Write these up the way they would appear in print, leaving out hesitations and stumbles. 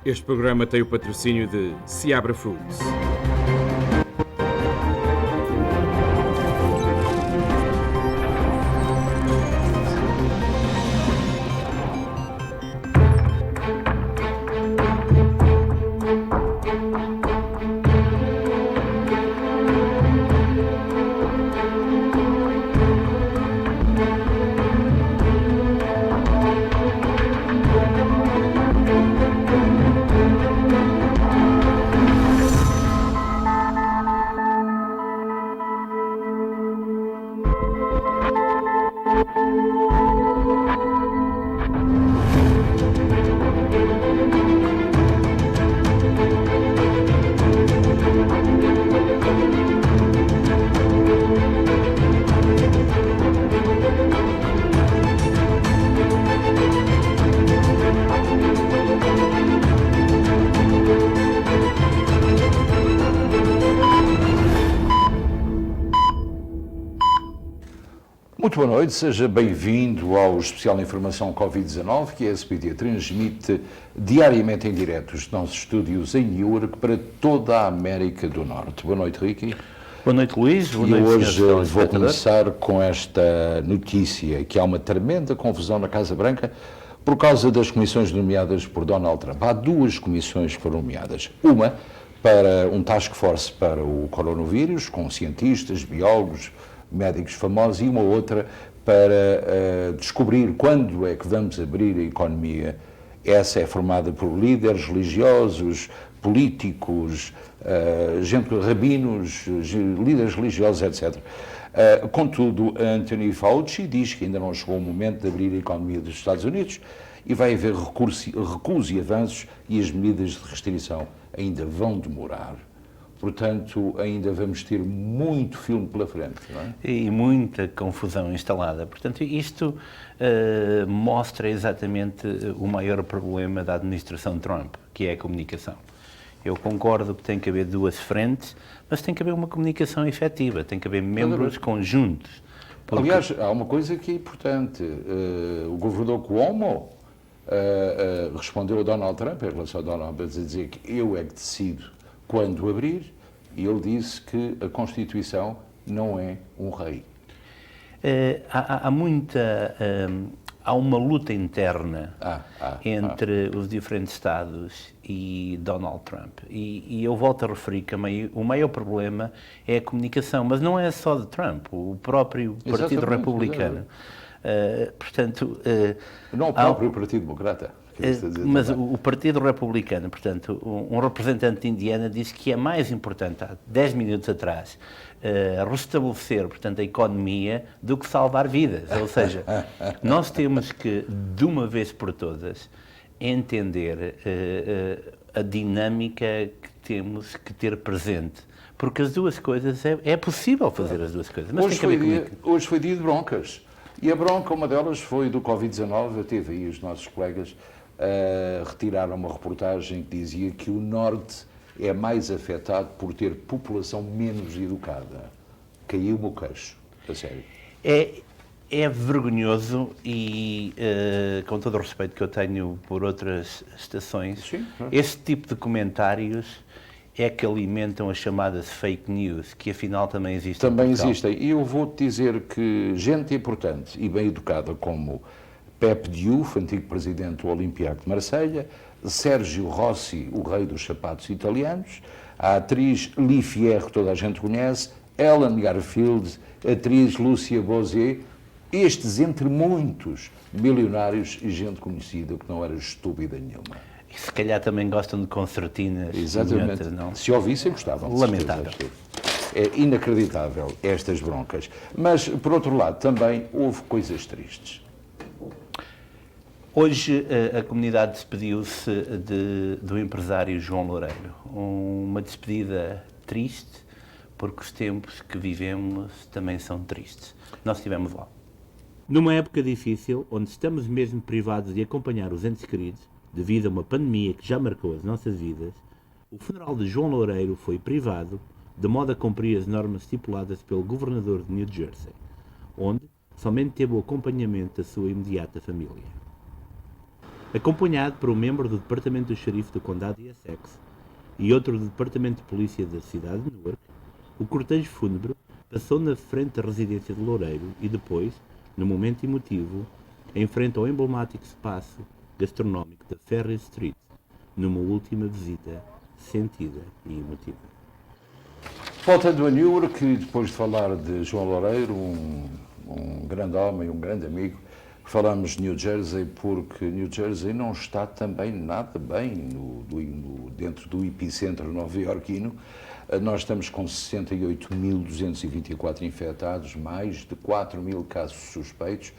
Este programa tem o patrocínio de Seabra Foods. Muito boa noite, seja bem-vindo ao especial de informação Covid-19 que a SBT transmite diariamente em direto dos nossos estúdios em Newark para toda a América do Norte. Boa noite, Ricky. Boa noite, Luís. Boa noite, hoje vou começar com esta notícia, que há uma tremenda confusão na Casa Branca por causa das comissões nomeadas por Donald Trump. Há duas comissões que foram nomeadas. Uma para um task force para o coronavírus, com cientistas, biólogos, médicos famosos, e uma outra para descobrir quando é que vamos abrir a economia. Essa é formada por líderes religiosos, políticos, rabinos, líderes religiosos, etc. Contudo, Anthony Fauci diz que ainda não chegou o momento de abrir a economia dos Estados Unidos e vai haver recuos e avanços, e as medidas de restrição ainda vão demorar. Portanto, ainda vamos ter muito filme pela frente, não é? E muita confusão instalada. Portanto, isto mostra exatamente o maior problema da administração Trump, que é a comunicação. Eu concordo que tem que haver duas frentes, mas tem que haver uma comunicação efetiva, tem que haver membros conjuntos. Porque... Aliás, há uma coisa que é importante. O governador Cuomo respondeu a Donald Trump, em relação a Donald Trump, a dizer que eu é que decido quando abrir, e ele disse que a Constituição não é um rei. Há uma luta interna entre os diferentes Estados e Donald Trump. E eu volto a referir que o maior problema é a comunicação, mas não é só de Trump, o próprio Partido Republicano. Não o próprio Partido Democrata. Mas o Partido Republicano, portanto, um representante de Indiana disse que é mais importante, há 10 minutos atrás, restabelecer, portanto, a economia do que salvar vidas. Ou seja, nós temos que, de uma vez por todas, entender a dinâmica que temos que ter presente. Porque as duas coisas, é possível fazer as duas coisas. Mas hoje foi dia de broncas. E a bronca, uma delas, foi do Covid-19. Teve aí os nossos colegas retiraram uma reportagem que dizia que o Norte é mais afetado por ter população menos educada. Caiu-me o queixo, a sério. É vergonhoso e, com todo o respeito que eu tenho por outras estações, sim, este tipo de comentários é que alimentam as chamadas fake news, que afinal também existem. Também existem. E eu vou-te dizer que gente importante e bem educada como Pepe Diouf, antigo presidente do Olympique de Marselha, Sérgio Rossi, o rei dos sapatos italianos, a atriz Lee Fierro, que toda a gente conhece, Ellen Garfield, a atriz Lúcia Bosé, estes entre muitos milionários e gente conhecida que não era estúpida nenhuma. E se calhar também gostam de concertinas. Exatamente. Outras, não? Se ouvissem, gostavam. Lamentável. É inacreditável estas broncas. Mas, por outro lado, também houve coisas tristes. Hoje a comunidade despediu-se do empresário João Loureiro. Uma despedida triste, porque os tempos que vivemos também são tristes. Nós estivemos lá. Numa época difícil, onde estamos mesmo privados de acompanhar os entes queridos, devido a uma pandemia que já marcou as nossas vidas, o funeral de João Loureiro foi privado, de modo a cumprir as normas estipuladas pelo governador de New Jersey, onde somente teve o acompanhamento da sua imediata família. acompanhado por um membro do Departamento do Xerife do Condado de Essex e outro do Departamento de Polícia da cidade de Newark. O cortejo fúnebre passou na frente da residência de Loureiro e depois, no momento emotivo, em frente ao emblemático espaço gastronómico da Ferry Street, numa última visita sentida e emotiva. Voltando a Newark, depois de falar de João Loureiro, um grande homem, um grande amigo, falamos de New Jersey porque New Jersey não está também nada bem dentro do epicentro nova-iorquino. Nós estamos com 68.224 infectados, mais de 4.000 casos suspeitos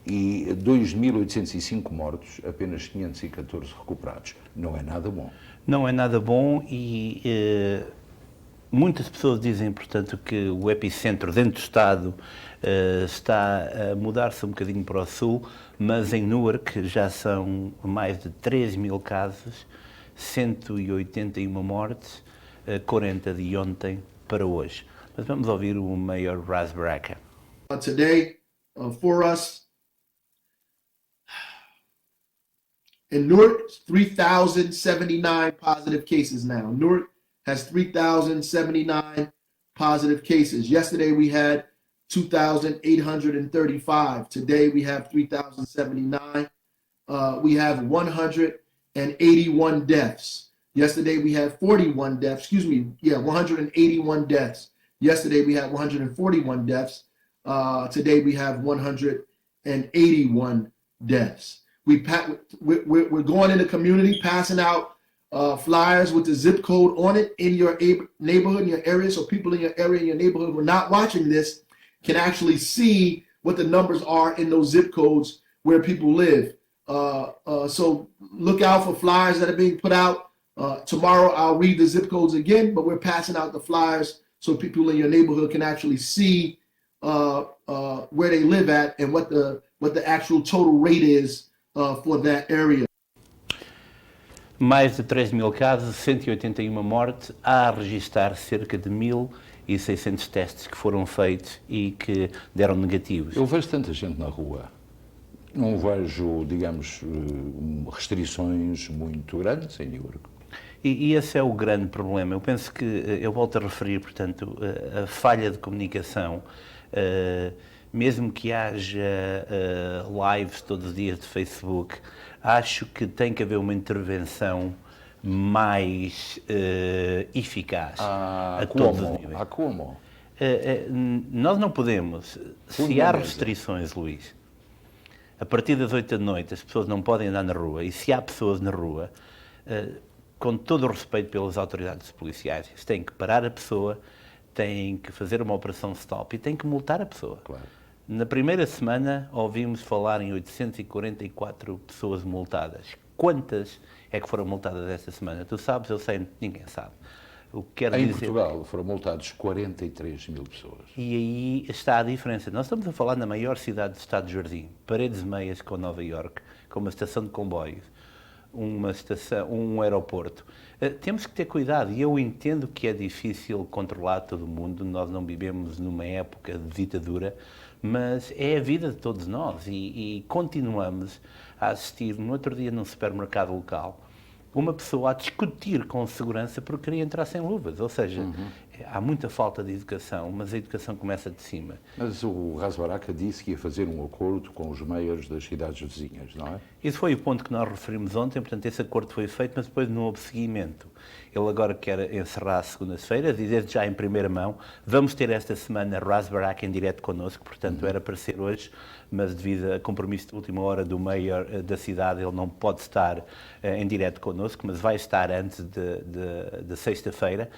e 2.805 mortos, apenas 514 recuperados. Não é nada bom. Não é nada bom e muitas pessoas dizem, portanto, que o epicentro dentro do Estado está a mudar-se um bocadinho para o sul, mas em Newark já são mais de 13.000 casos, 181 mortes, 40 de ontem para hoje. Mas vamos ouvir o Mayor Ras Baraka. Today, for us, in Newark, 3,079 positive cases now. Newark has 3,079 positive cases. Yesterday we had 2,835. Today we have 3,079. We have 181 deaths. Yesterday we had 41 deaths. 181 deaths. Yesterday we had 141 deaths. Today we have 181 deaths. We're going in the community, passing out flyers with the zip code on it in your neighborhood, in your area, so people in your area, in your neighborhood who are not watching this can actually see what the numbers are in those zip codes where people live. So look out for flyers that are being put out. Tomorrow I'll read the zip codes again, but we're passing out the flyers so people in your neighborhood can actually see where they live at and what the actual total rate is for that area. Mais de 3.000 casos, 181 mortes, há a registrar cerca de 1.600 testes que foram feitos e que deram negativos. Eu vejo tanta gente na rua, não vejo, digamos, restrições muito grandes em Newark. E esse é o grande problema. Eu penso que, eu volto a referir, portanto, a falha de comunicação, mesmo que haja lives todos os dias de Facebook, acho que tem que haver uma intervenção mais eficaz a todos os níveis. Como? Nós não podemos, se há restrições, Luís, a partir das 8 da noite as pessoas não podem andar na rua, e se há pessoas na rua, com todo o respeito pelas autoridades policiais, têm que parar a pessoa, têm que fazer uma operação stop e têm que multar a pessoa. Claro. Na primeira semana ouvimos falar em 844 pessoas multadas. Quantas é que foram multadas esta semana? Tu sabes, eu sei, ninguém sabe. O que quer em dizer... Portugal foram multados 43.000 pessoas. E aí está a diferença. Nós estamos a falar na maior cidade do Estado do Jardim, paredes meias com Nova Iorque, com uma estação de comboios, um aeroporto. Temos que ter cuidado, e eu entendo que é difícil controlar todo mundo, nós não vivemos numa época de ditadura, mas é a vida de todos nós e continuamos a assistir, no outro dia num supermercado local, uma pessoa a discutir com segurança porque queria entrar sem luvas, ou seja, há muita falta de educação, mas a educação começa de cima. Mas o Ras Baraka disse que ia fazer um acordo com os meios das cidades vizinhas, não é? Esse foi o ponto que nós referimos ontem, portanto esse acordo foi feito, mas depois não houve seguimento. Ele agora quer encerrar a segunda-feira, dizer já em primeira mão, vamos ter esta semana Ras Baraka em direto connosco, portanto era para ser hoje, mas devido a compromisso de última hora do mayor da cidade, ele não pode estar em direto connosco, mas vai estar antes de sexta-feira.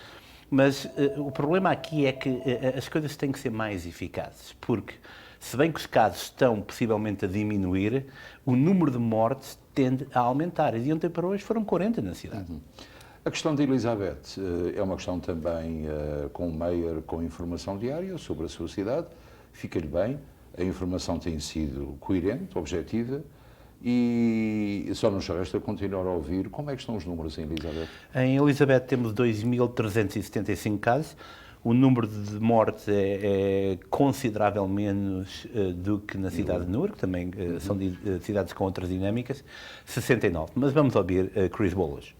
Mas o problema aqui é que as coisas têm que ser mais eficazes, porque se bem que os casos estão possivelmente a diminuir, o número de mortes tende a aumentar. E de ontem para hoje foram 40 na cidade. A questão de Elizabeth é uma questão também com o mayor, com informação diária sobre a sua cidade. Fica-lhe bem, a informação tem sido coerente, objetiva, e só nos resta continuar a ouvir como é que estão os números em Elizabeth. Em Elizabeth temos 2.375 casos, o número de mortes é considerável menos do que na cidade de Newark, também são cidades com outras dinâmicas, 69. Mas vamos ouvir Chris Wallace.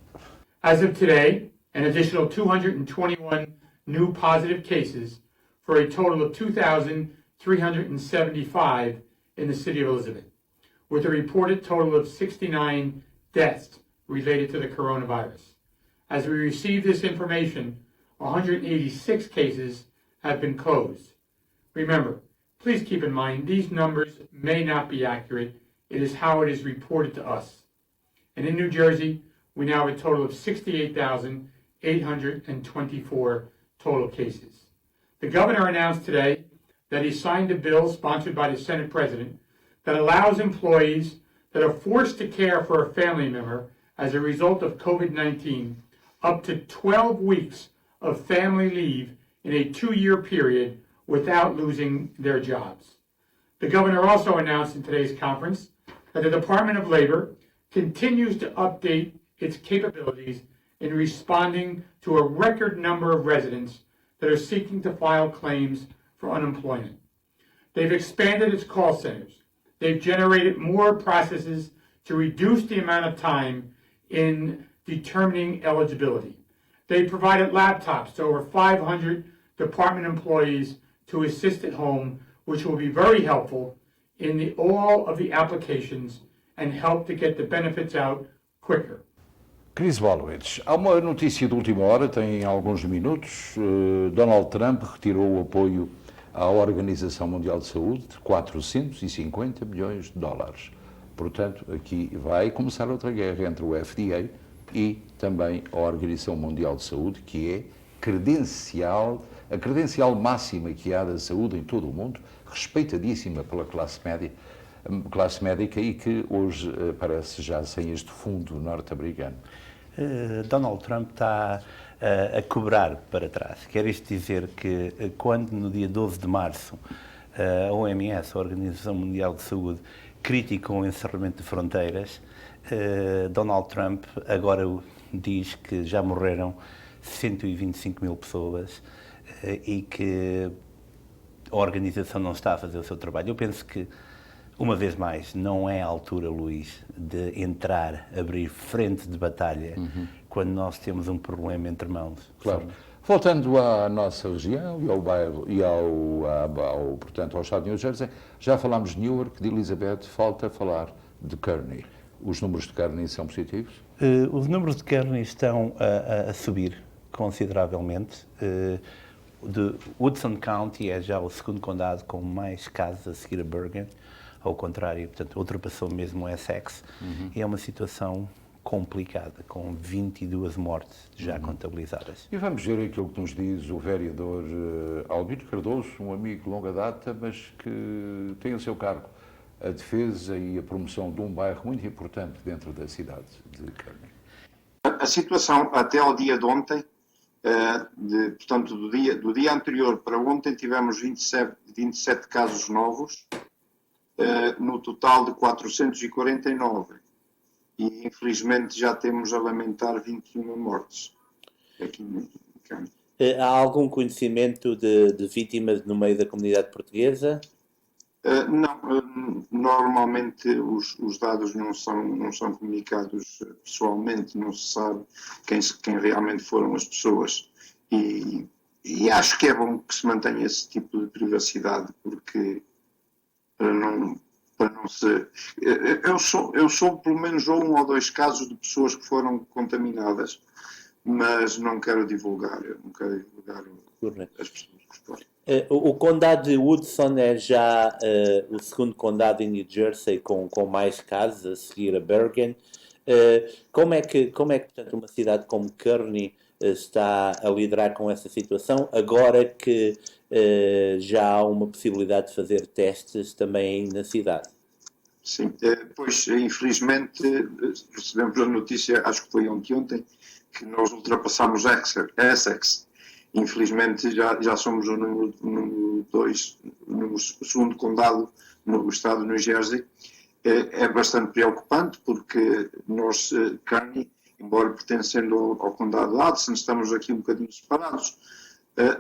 As of today, an additional 221 new positive cases for a total of 2,375 in the city of Elizabeth, with a reported total of 69 deaths related to the coronavirus. As we receive this information, 186 cases have been closed. Remember, please keep in mind these numbers may not be accurate. It is how it is reported to us. And in New Jersey, we now have a total of 68,824 total cases. The governor announced today that he signed a bill sponsored by the Senate President that allows employees that are forced to care for a family member as a result of COVID-19 up to 12 weeks of family leave in a 2-year period without losing their jobs. The governor also announced in today's conference that the Department of Labor continues to update its capabilities in responding to a record number of residents that are seeking to file claims for unemployment. They've expanded its call centers. They've generated more processes to reduce the amount of time in determining eligibility. They provided laptops to over 500 department employees to assist at home, which will be very helpful in all of the applications and help to get the benefits out quicker. Chris Wallace, há uma notícia de última hora, tem alguns minutos. Donald Trump retirou o apoio à Organização Mundial de Saúde de 450 milhões de dólares. Portanto, aqui vai começar outra guerra entre o FDA e também a Organização Mundial de Saúde, que é a credencial máxima que há da saúde em todo o mundo, respeitadíssima pela classe médica e que hoje parece já sem este fundo norte-americano. Donald Trump está a cobrar para trás. Quer isto dizer que quando no dia 12 de março a OMS, a Organização Mundial de Saúde, criticou o encerramento de fronteiras, Donald Trump agora diz que já morreram 125 mil pessoas e que a organização não está a fazer o seu trabalho. Eu penso que, uma vez mais, não é a altura, Luís, de entrar, abrir frente de batalha quando nós temos um problema entre mãos. Claro. Voltando à nossa região e ao bairro portanto, ao estado de New Jersey, já falámos de Newark, de Elizabeth, falta falar de Kearney. Os números de Kearney são positivos? Os números de Kearney estão a subir consideravelmente. De Woodson County é já o segundo condado com mais casos a seguir a Bergen, ao contrário, portanto, ultrapassou mesmo o Essex, e é uma situação complicada, com 22 mortes já contabilizadas. E vamos ver aquilo que nos diz o vereador Albino Cardoso, um amigo de longa data, mas que tem o seu cargo a defesa e a promoção de um bairro muito importante dentro da cidade de Kearney. A situação até ao dia de ontem, portanto, do dia anterior para ontem, tivemos 27 casos novos, no total de 449. E, infelizmente, já temos a lamentar 21 mortes aqui em Kearney. Há algum conhecimento de vítimas no meio da comunidade portuguesa? Não, normalmente os dados não são comunicados pessoalmente, não se sabe quem realmente foram as pessoas e acho que é bom que se mantenha esse tipo de privacidade, porque para não se... Eu sou pelo menos 1 ou 2 casos de pessoas que foram contaminadas, mas não quero divulgar as pessoas que foram. O condado de Woodson é já o segundo condado em New Jersey com mais casos, a seguir a Bergen. Como é que portanto, uma cidade como Kearney está a lidar com essa situação, agora que já há uma possibilidade de fazer testes também aí na cidade? Sim, pois infelizmente recebemos a notícia, acho que foi ontem, que nós ultrapassámos Essex. Infelizmente já somos o número 2, o segundo condado no estado de New Jersey. É bastante preocupante porque nós, Kearney, embora pertencendo ao condado de Hudson, estamos aqui um bocadinho separados.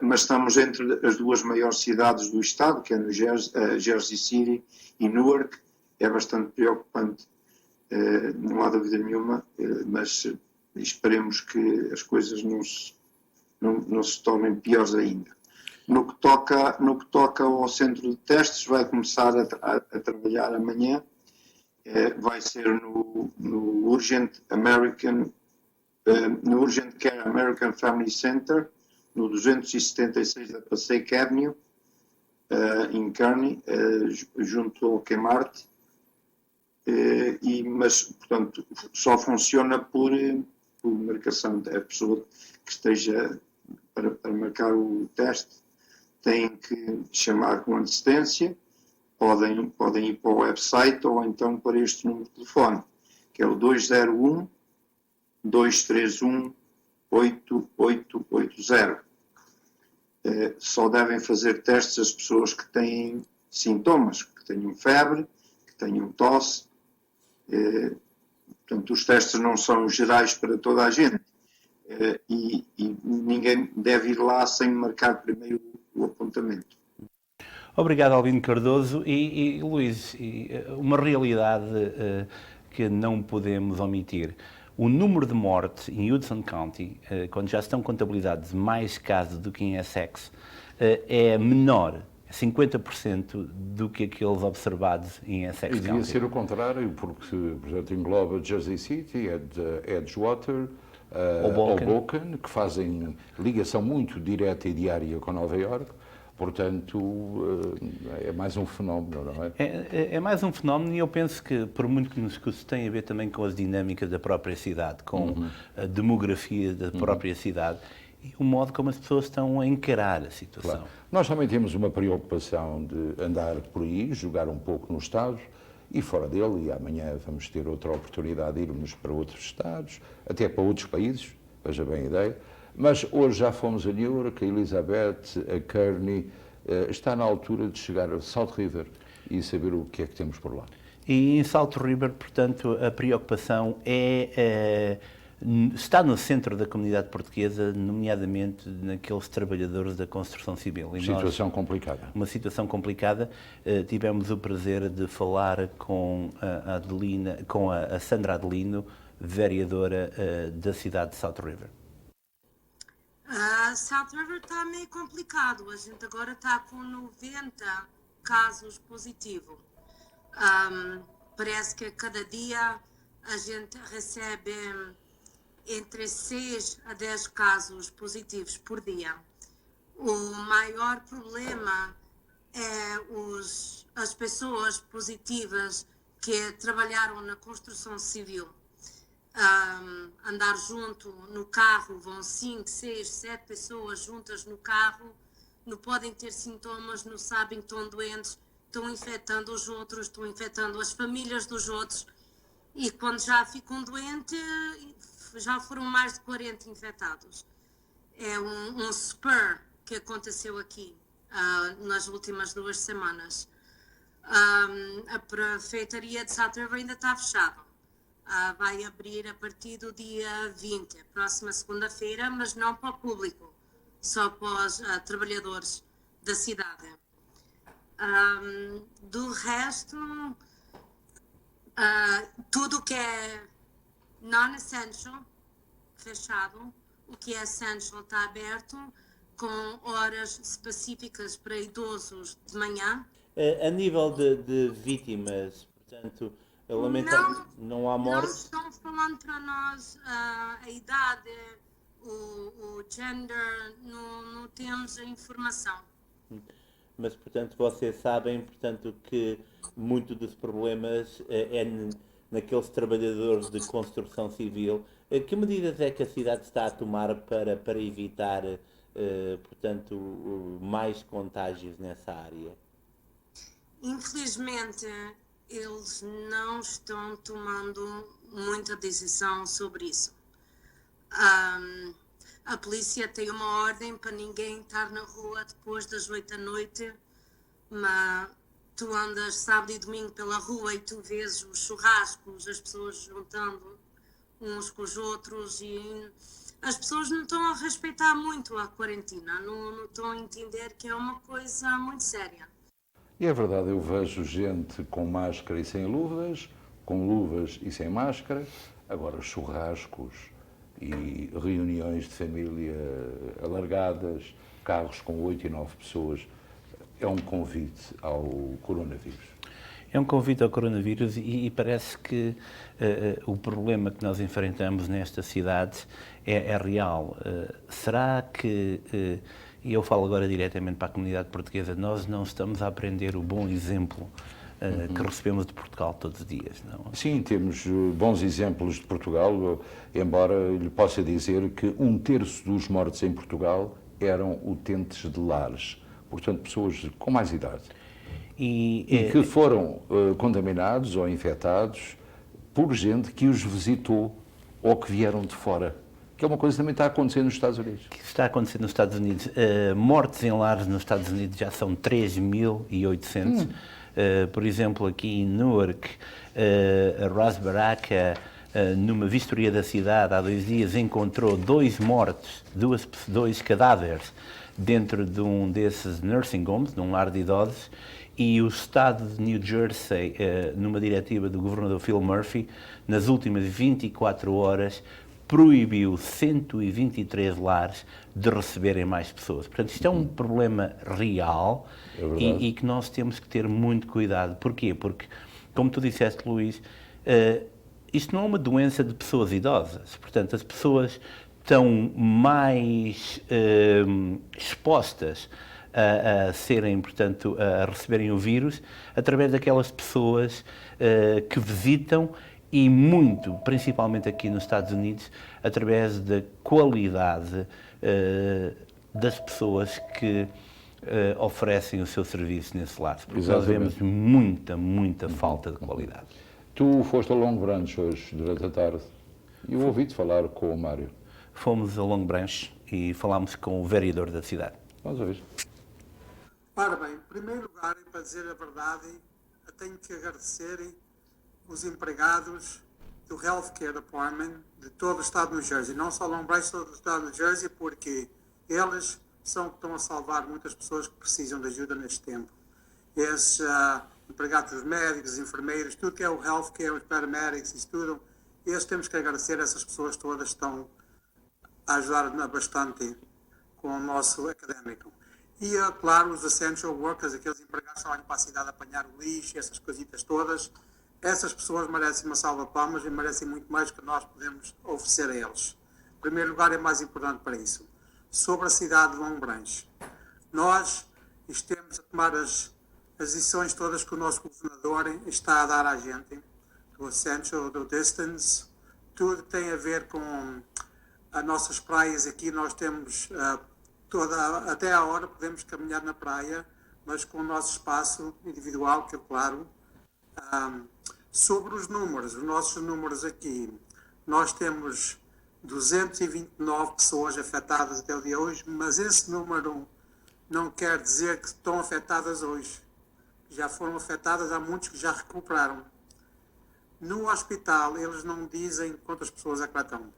mas estamos entre as duas maiores cidades do estado, que é no Jersey City e Newark. É bastante preocupante, não há dúvida nenhuma, mas esperemos que as coisas não se tornem piores ainda. No que toca ao centro de testes, vai começar a trabalhar amanhã, vai ser no Urgent Care American Family Center, no 276 da Passaic Avenue, em Kearney, junto ao Kmart, mas, portanto, só funciona por marcação. A pessoa que esteja para marcar o teste tem que chamar com antecedência, podem ir para o website ou então para este número de telefone, que é o 201-231-8880. Só devem fazer testes as pessoas que têm sintomas, que tenham febre, que tenham tosse. Portanto, os testes não são gerais para toda a gente, e ninguém deve ir lá sem marcar primeiro o apontamento. Obrigado, Albino Cardoso. E Luís, uma realidade que não podemos omitir. O número de mortes em Hudson County, quando já estão contabilizados mais casos do que em Essex, é menor, 50% do que aqueles observados em Essex E devia County. ser o contrário, porque, por exemplo, engloba Jersey City, Edgewater, Hoboken, que fazem ligação muito direta e diária com Nova Iorque. Portanto, é mais um fenómeno, não é? É mais um fenómeno, e eu penso que, por muito que nos custe, tem a ver também com as dinâmicas da própria cidade, com a demografia da própria cidade e o modo como as pessoas estão a encarar a situação. Claro. Nós também temos uma preocupação de andar por aí, jogar um pouco nos estados e fora dele, e amanhã vamos ter outra oportunidade de irmos para outros estados, até para outros países, veja bem a ideia. Mas hoje já fomos a Newark, a Elizabeth, a Kearney. Está na altura de chegar a Salt River e saber o que é que temos por lá. E em Salt River, portanto, a preocupação está no centro da comunidade portuguesa, nomeadamente naqueles trabalhadores da construção civil. E Situação complicada. Uma situação complicada. Tivemos o prazer de falar com a Sandra Adelino, vereadora da cidade de Salt River. Salt River está meio complicado. A gente agora está com 90 casos positivos. Parece que cada dia a gente recebe entre 6 a 10 casos positivos por dia. O maior problema é as pessoas positivas que trabalharam na construção civil. Andar junto no carro, vão 5, 6, 7 pessoas juntas no carro, não podem ter sintomas, não sabem que estão doentes, estão infectando os outros, estão infectando as famílias dos outros, e quando já ficam doentes, já foram mais de 40 infectados. É um spur que aconteceu aqui nas últimas 2 semanas. A prefeitaria de Salt River ainda está fechada. Vai abrir a partir do dia 20, próxima segunda-feira, mas não para o público, só para os trabalhadores da cidade. Do resto, tudo que é non-essential, fechado. O que é essential está aberto, com horas específicas para idosos de manhã. A nível de vítimas, portanto, não há mortes? Não estão falando para nós a idade, o gender, não temos a informação. Mas, portanto, vocês sabem, portanto, que muito dos problemas é naqueles trabalhadores de construção civil. Que medidas é que a cidade está a tomar para evitar, portanto, mais contágios nessa área? Infelizmente, eles não estão tomando muita decisão sobre isso. A polícia tem uma ordem para ninguém estar na rua depois das 8 da noite, mas tu andas sábado e domingo pela rua e tu vês os churrascos, as pessoas juntando uns com os outros, e as pessoas não estão a respeitar muito a quarentena, não estão a entender que é uma coisa muito séria. E é verdade, eu vejo gente com máscara e sem luvas, com luvas e sem máscara. Agora, churrascos e reuniões de família alargadas, carros com 8 e 9 pessoas, é um convite ao coronavírus. É um convite ao coronavírus e parece que o problema que nós enfrentamos nesta cidade é real. Será que, e eu falo agora diretamente para a comunidade portuguesa, nós não estamos a aprender o bom exemplo que recebemos de Portugal todos os dias? Não? Sim, temos bons exemplos de Portugal, embora lhe possa dizer que 1/3 dos mortos em Portugal eram utentes de lares, portanto pessoas com mais idade. E que foram contaminados ou infectados por gente que os visitou ou que vieram de fora, que é uma coisa que também está a acontecer nos Estados Unidos. Que está a acontecer nos Estados Unidos. Mortes em lares nos Estados Unidos já são 3.800. Por exemplo, aqui em Newark, a Ras Baraka, numa vistoria da cidade, há 2 dias, encontrou 2 mortos, 2 cadáveres, dentro de um desses nursing homes, num lar de idosos, e o Estado de New Jersey, numa diretiva do governador Phil Murphy, nas últimas 24 horas, proibiu 123 lares de receberem mais pessoas. Portanto, isto é um problema real e que nós temos que ter muito cuidado. Porquê? Porque, como tu disseste, Luís, isto não é uma doença de pessoas idosas. Portanto, as pessoas estão mais expostas a serem, portanto, a receberem o vírus através daquelas pessoas que visitam e muito, principalmente aqui nos Estados Unidos, através da qualidade das pessoas que oferecem o seu serviço nesse lado. Porque nós vemos muita falta de qualidade. Tu foste a Long Branch hoje, durante a tarde, e eu ouvi-te falar com o Mário. Fomos a Long Branch e falámos com o vereador da cidade. Vamos ouvir. Ora bem, em primeiro lugar, e para dizer a verdade, eu tenho que agradecer os empregados do Healthcare Department de todo o estado de New Jersey, não só Long Branch, todo o estado de New Jersey, porque eles são que estão a salvar muitas pessoas que precisam de ajuda neste tempo. Esses empregados médicos, enfermeiros, tudo que é o healthcare, os paramedics, isso tudo, eles temos que agradecer a essas pessoas todas que estão a ajudar bastante com o nosso académico. E, claro, os essential workers, aqueles empregados que trabalham para a cidade a apanhar o lixo, essas coisitas todas, essas pessoas merecem uma salva de palmas e merecem muito mais que nós podemos oferecer a eles. Em primeiro lugar, é mais importante para isso. Sobre a cidade de Long Branch, nós temos a tomar as decisões todas que o nosso governador está a dar à gente, do essential, do distance, tudo que tem a ver com as nossas praias aqui. Nós temos até à hora podemos caminhar na praia, mas com o nosso espaço individual, que é claro. Sobre os nossos números aqui, nós temos 229 pessoas afetadas até o dia de hoje, mas esse número não quer dizer que estão afetadas hoje. Já foram afetadas, há muitos que já recuperaram. No hospital, eles não dizem quantas pessoas é que lá estão.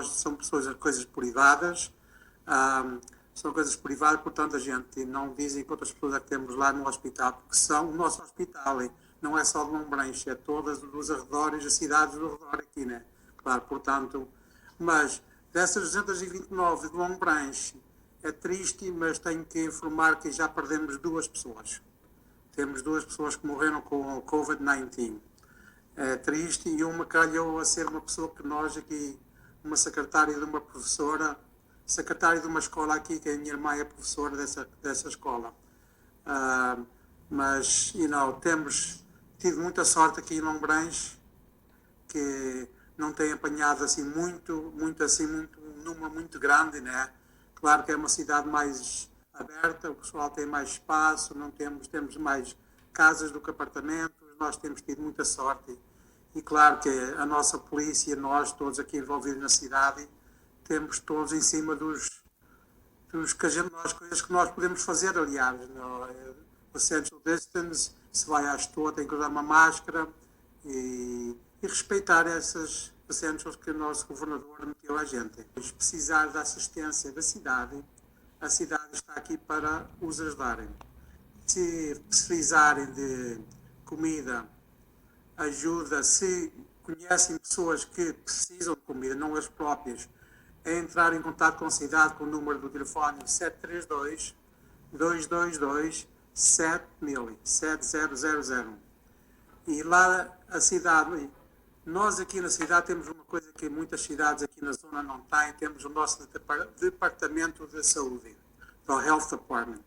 São coisas privadas, são coisas privadas, portanto a gente não dizem quantas pessoas é que temos lá no hospital, porque são o nosso hospital, não é só de Long Branch, é todas os arredores, as cidades do redor aqui, né? Claro, portanto, mas dessas 229 de Long Branch, é triste, mas tenho que informar que já perdemos 2 pessoas. Temos 2 pessoas que morreram com o Covid-19. É triste, e uma calhou a ser uma pessoa que nós aqui, uma secretária de uma professora, secretária de uma escola aqui, que a minha irmã é professora dessa escola. Mas, temos tido muita sorte aqui em Long Branch, que não tem apanhado assim um número muito grande, né? Claro que é uma cidade mais aberta, o pessoal tem mais espaço, temos mais casas do que apartamentos, nós temos tido muita sorte. E claro que a nossa polícia, nós todos aqui envolvidos na cidade, temos todos em cima dos coisas que nós podemos fazer, aliás. O social distance, se vai à estua, tem que usar uma máscara e respeitar essas centros que o nosso governador meteu a gente. Se precisar da assistência da cidade, a cidade está aqui para os ajudarem. Se precisarem de comida, ajuda, se conhecem pessoas que precisam de comida, não as próprias, é entrar em contato com a cidade com o número do telefone 732-222-7000. E lá a cidade, nós aqui na cidade temos uma coisa que muitas cidades aqui na zona não têm, temos o nosso departamento de saúde, do Health Department.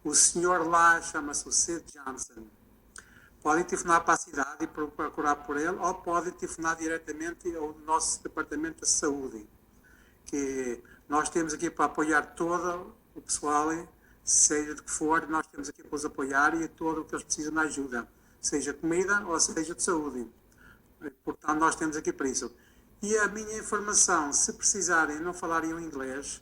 O senhor lá chama-se o Sid Johnson. Podem telefonar para a cidade e procurar por ele, ou podem telefonar diretamente ao nosso departamento de saúde, que nós temos aqui para apoiar todo o pessoal, seja de que for, nós temos aqui para os apoiar e todo o que eles precisam de ajuda, seja comida ou seja de saúde. Portanto, nós temos aqui para isso. E a minha informação, se precisarem não falarem o inglês,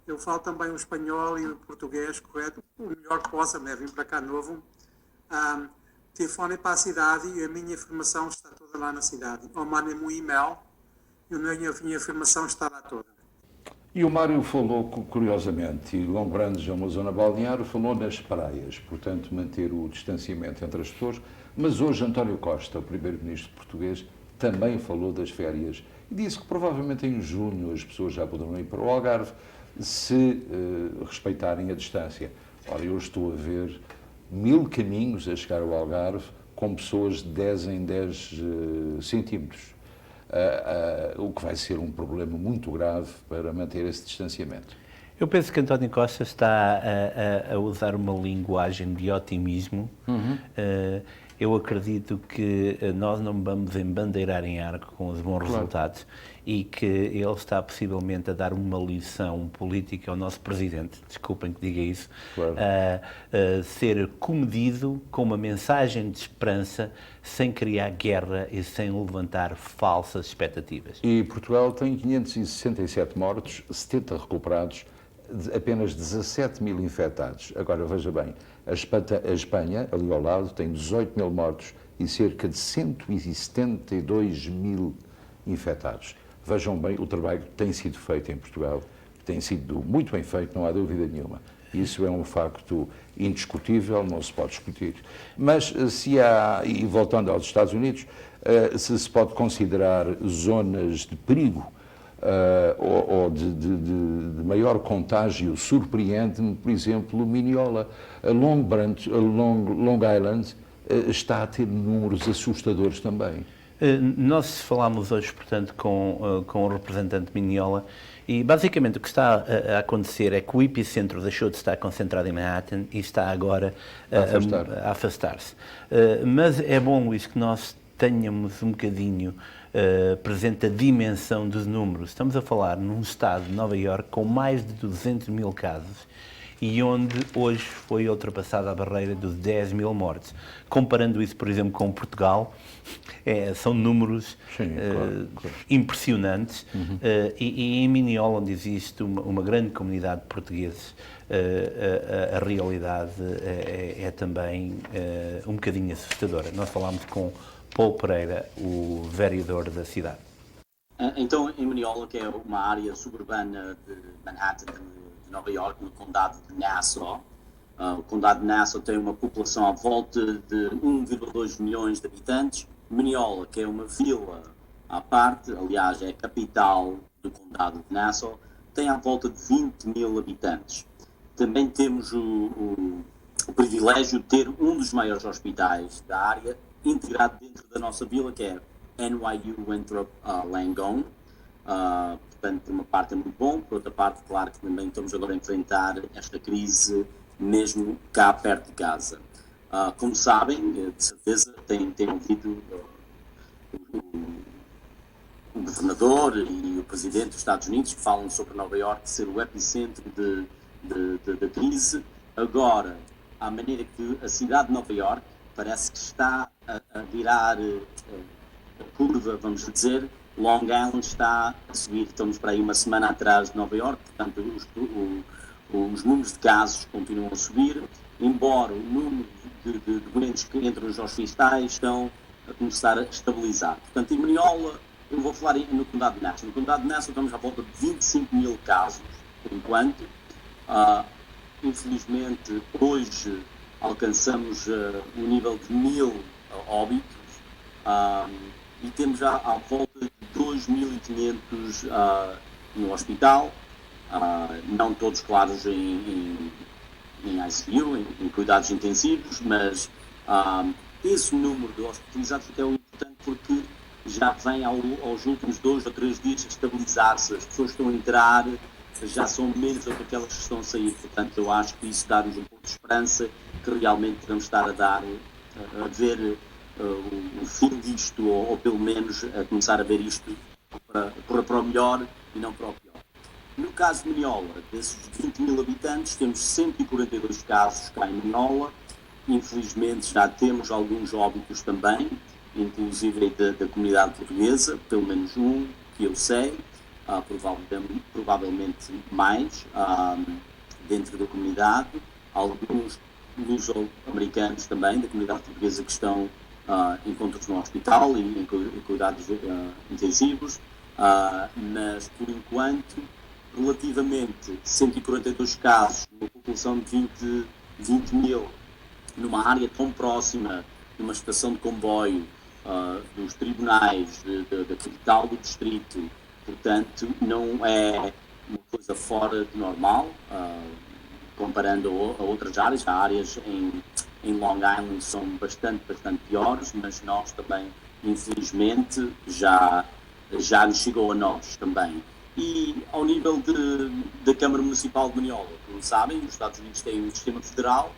eu falo também o espanhol e o português, correto? O melhor que possa, né? Vim para cá novo. Telefonem para a cidade e a minha informação está toda lá na cidade. Ou mandem-me um e-mail e a minha informação está lá toda. E o Mário falou, curiosamente, e Long Brandes é uma zona balnear, falou nas praias, portanto, manter o distanciamento entre as pessoas. Mas hoje António Costa, o primeiro-ministro português, também falou das férias e disse que provavelmente em junho as pessoas já poderão ir para o Algarve se respeitarem a distância. Ora, eu estou a ver 1000 caminhos a chegar ao Algarve com pessoas de 10 em 10 centímetros. O que vai ser um problema muito grave para manter esse distanciamento. Eu penso que António Costa está a usar uma linguagem de otimismo. Eu acredito que nós não vamos embandeirar em arco com os bons resultados e que ele está possivelmente a dar uma lição política ao nosso Presidente, desculpem que diga isso, a ser comedido com uma mensagem de esperança sem criar guerra e sem levantar falsas expectativas. E Portugal tem 567 mortos, 70 recuperados, apenas 17 mil infectados. Agora, veja bem, a Espanha, ali ao lado, tem 18 mil mortos e cerca de 172 mil infectados. Vejam bem o trabalho que tem sido feito em Portugal, que tem sido muito bem feito, não há dúvida nenhuma. Isso é um facto indiscutível, não se pode discutir. Mas se há, e voltando aos Estados Unidos, se pode considerar zonas de perigo ou de maior contágio, surpreende-me, por exemplo, Mineola. Long Island está a ter números assustadores também. Nós falámos hoje, portanto, com o representante Mineola e, basicamente, o que está a acontecer é que o epicentro deixou de estar concentrado em Manhattan e está agora a afastar-se. Mas é bom, Luís, que nós tenhamos um bocadinho presente a dimensão dos números. Estamos a falar num estado de Nova Iorque com mais de 200 mil casos e onde hoje foi ultrapassada a barreira dos 10 mil mortes. Comparando isso, por exemplo, com Portugal, são números impressionantes. E em Mineola, onde existe uma grande comunidade de portugueses, a realidade é também um bocadinho assustadora. Nós falámos com Paulo Pereira, o vereador da cidade. Então, em Mineola, que é uma área suburbana de Manhattan, de Nova Iorque, no condado de Nassau, o condado de Nassau tem uma população à volta de 1,2 milhões de habitantes. Mineola, que é uma vila à parte, aliás, é a capital do condado de Nassau, tem à volta de 20 mil habitantes. Também temos o privilégio de ter um dos maiores hospitais da área, integrado dentro da nossa vila, que é NYU Winthrop Langone. Portanto, por uma parte é muito bom, por outra parte, claro que também estamos agora a enfrentar esta crise mesmo cá perto de casa. Como sabem, de certeza têm ouvido o governador e o presidente dos Estados Unidos que falam sobre Nova Iorque ser o epicentro da crise. Agora, à maneira que a cidade de Nova Iorque parece que está a virar a curva, vamos dizer, Long Island está a subir, estamos para aí uma semana atrás de Nova Iorque, portanto os números de casos continuam a subir, embora o número de doentes que entram nos hospitais estão a começar a estabilizar. Portanto, em Mineola Eu vou falar no Condado de Nassau. No Condado de Nassau estamos à volta de 25 mil casos, por enquanto. Infelizmente, hoje alcançamos o nível de 1000 óbitos e temos já à volta de 2.500 no hospital, não todos, claros, em ICU, em cuidados intensivos, mas esse número de hospitalizados é importante porque já vem aos últimos 2 ou 3 dias a estabilizar-se, as pessoas que estão a entrar já são menos do que aquelas que estão a sair, portanto eu acho que isso dá-nos um pouco de esperança que realmente podemos estar a ver o fim disto, ou pelo menos a começar a ver isto para o melhor e não para o pior. No caso de Maniola, desses 20 mil habitantes, temos 142 casos cá em Maniola. Infelizmente já temos alguns óbitos também, inclusive da comunidade portuguesa, pelo menos um que eu sei, provavelmente mais, dentro da comunidade. Alguns luso-americanos também, da comunidade portuguesa, que estão encontros no hospital e em cuidados intensivos, mas por enquanto, relativamente 142 casos, numa população de 20 mil, numa área tão próxima de uma estação de comboio, dos tribunais, da capital do distrito, portanto não é uma coisa fora de normal, comparando a outras áreas. Há áreas em Long Island que são bastante piores, mas nós também, infelizmente, já nos chegou a nós também. E ao nível da Câmara Municipal de Maniola, como sabem, os Estados Unidos têm um sistema federal,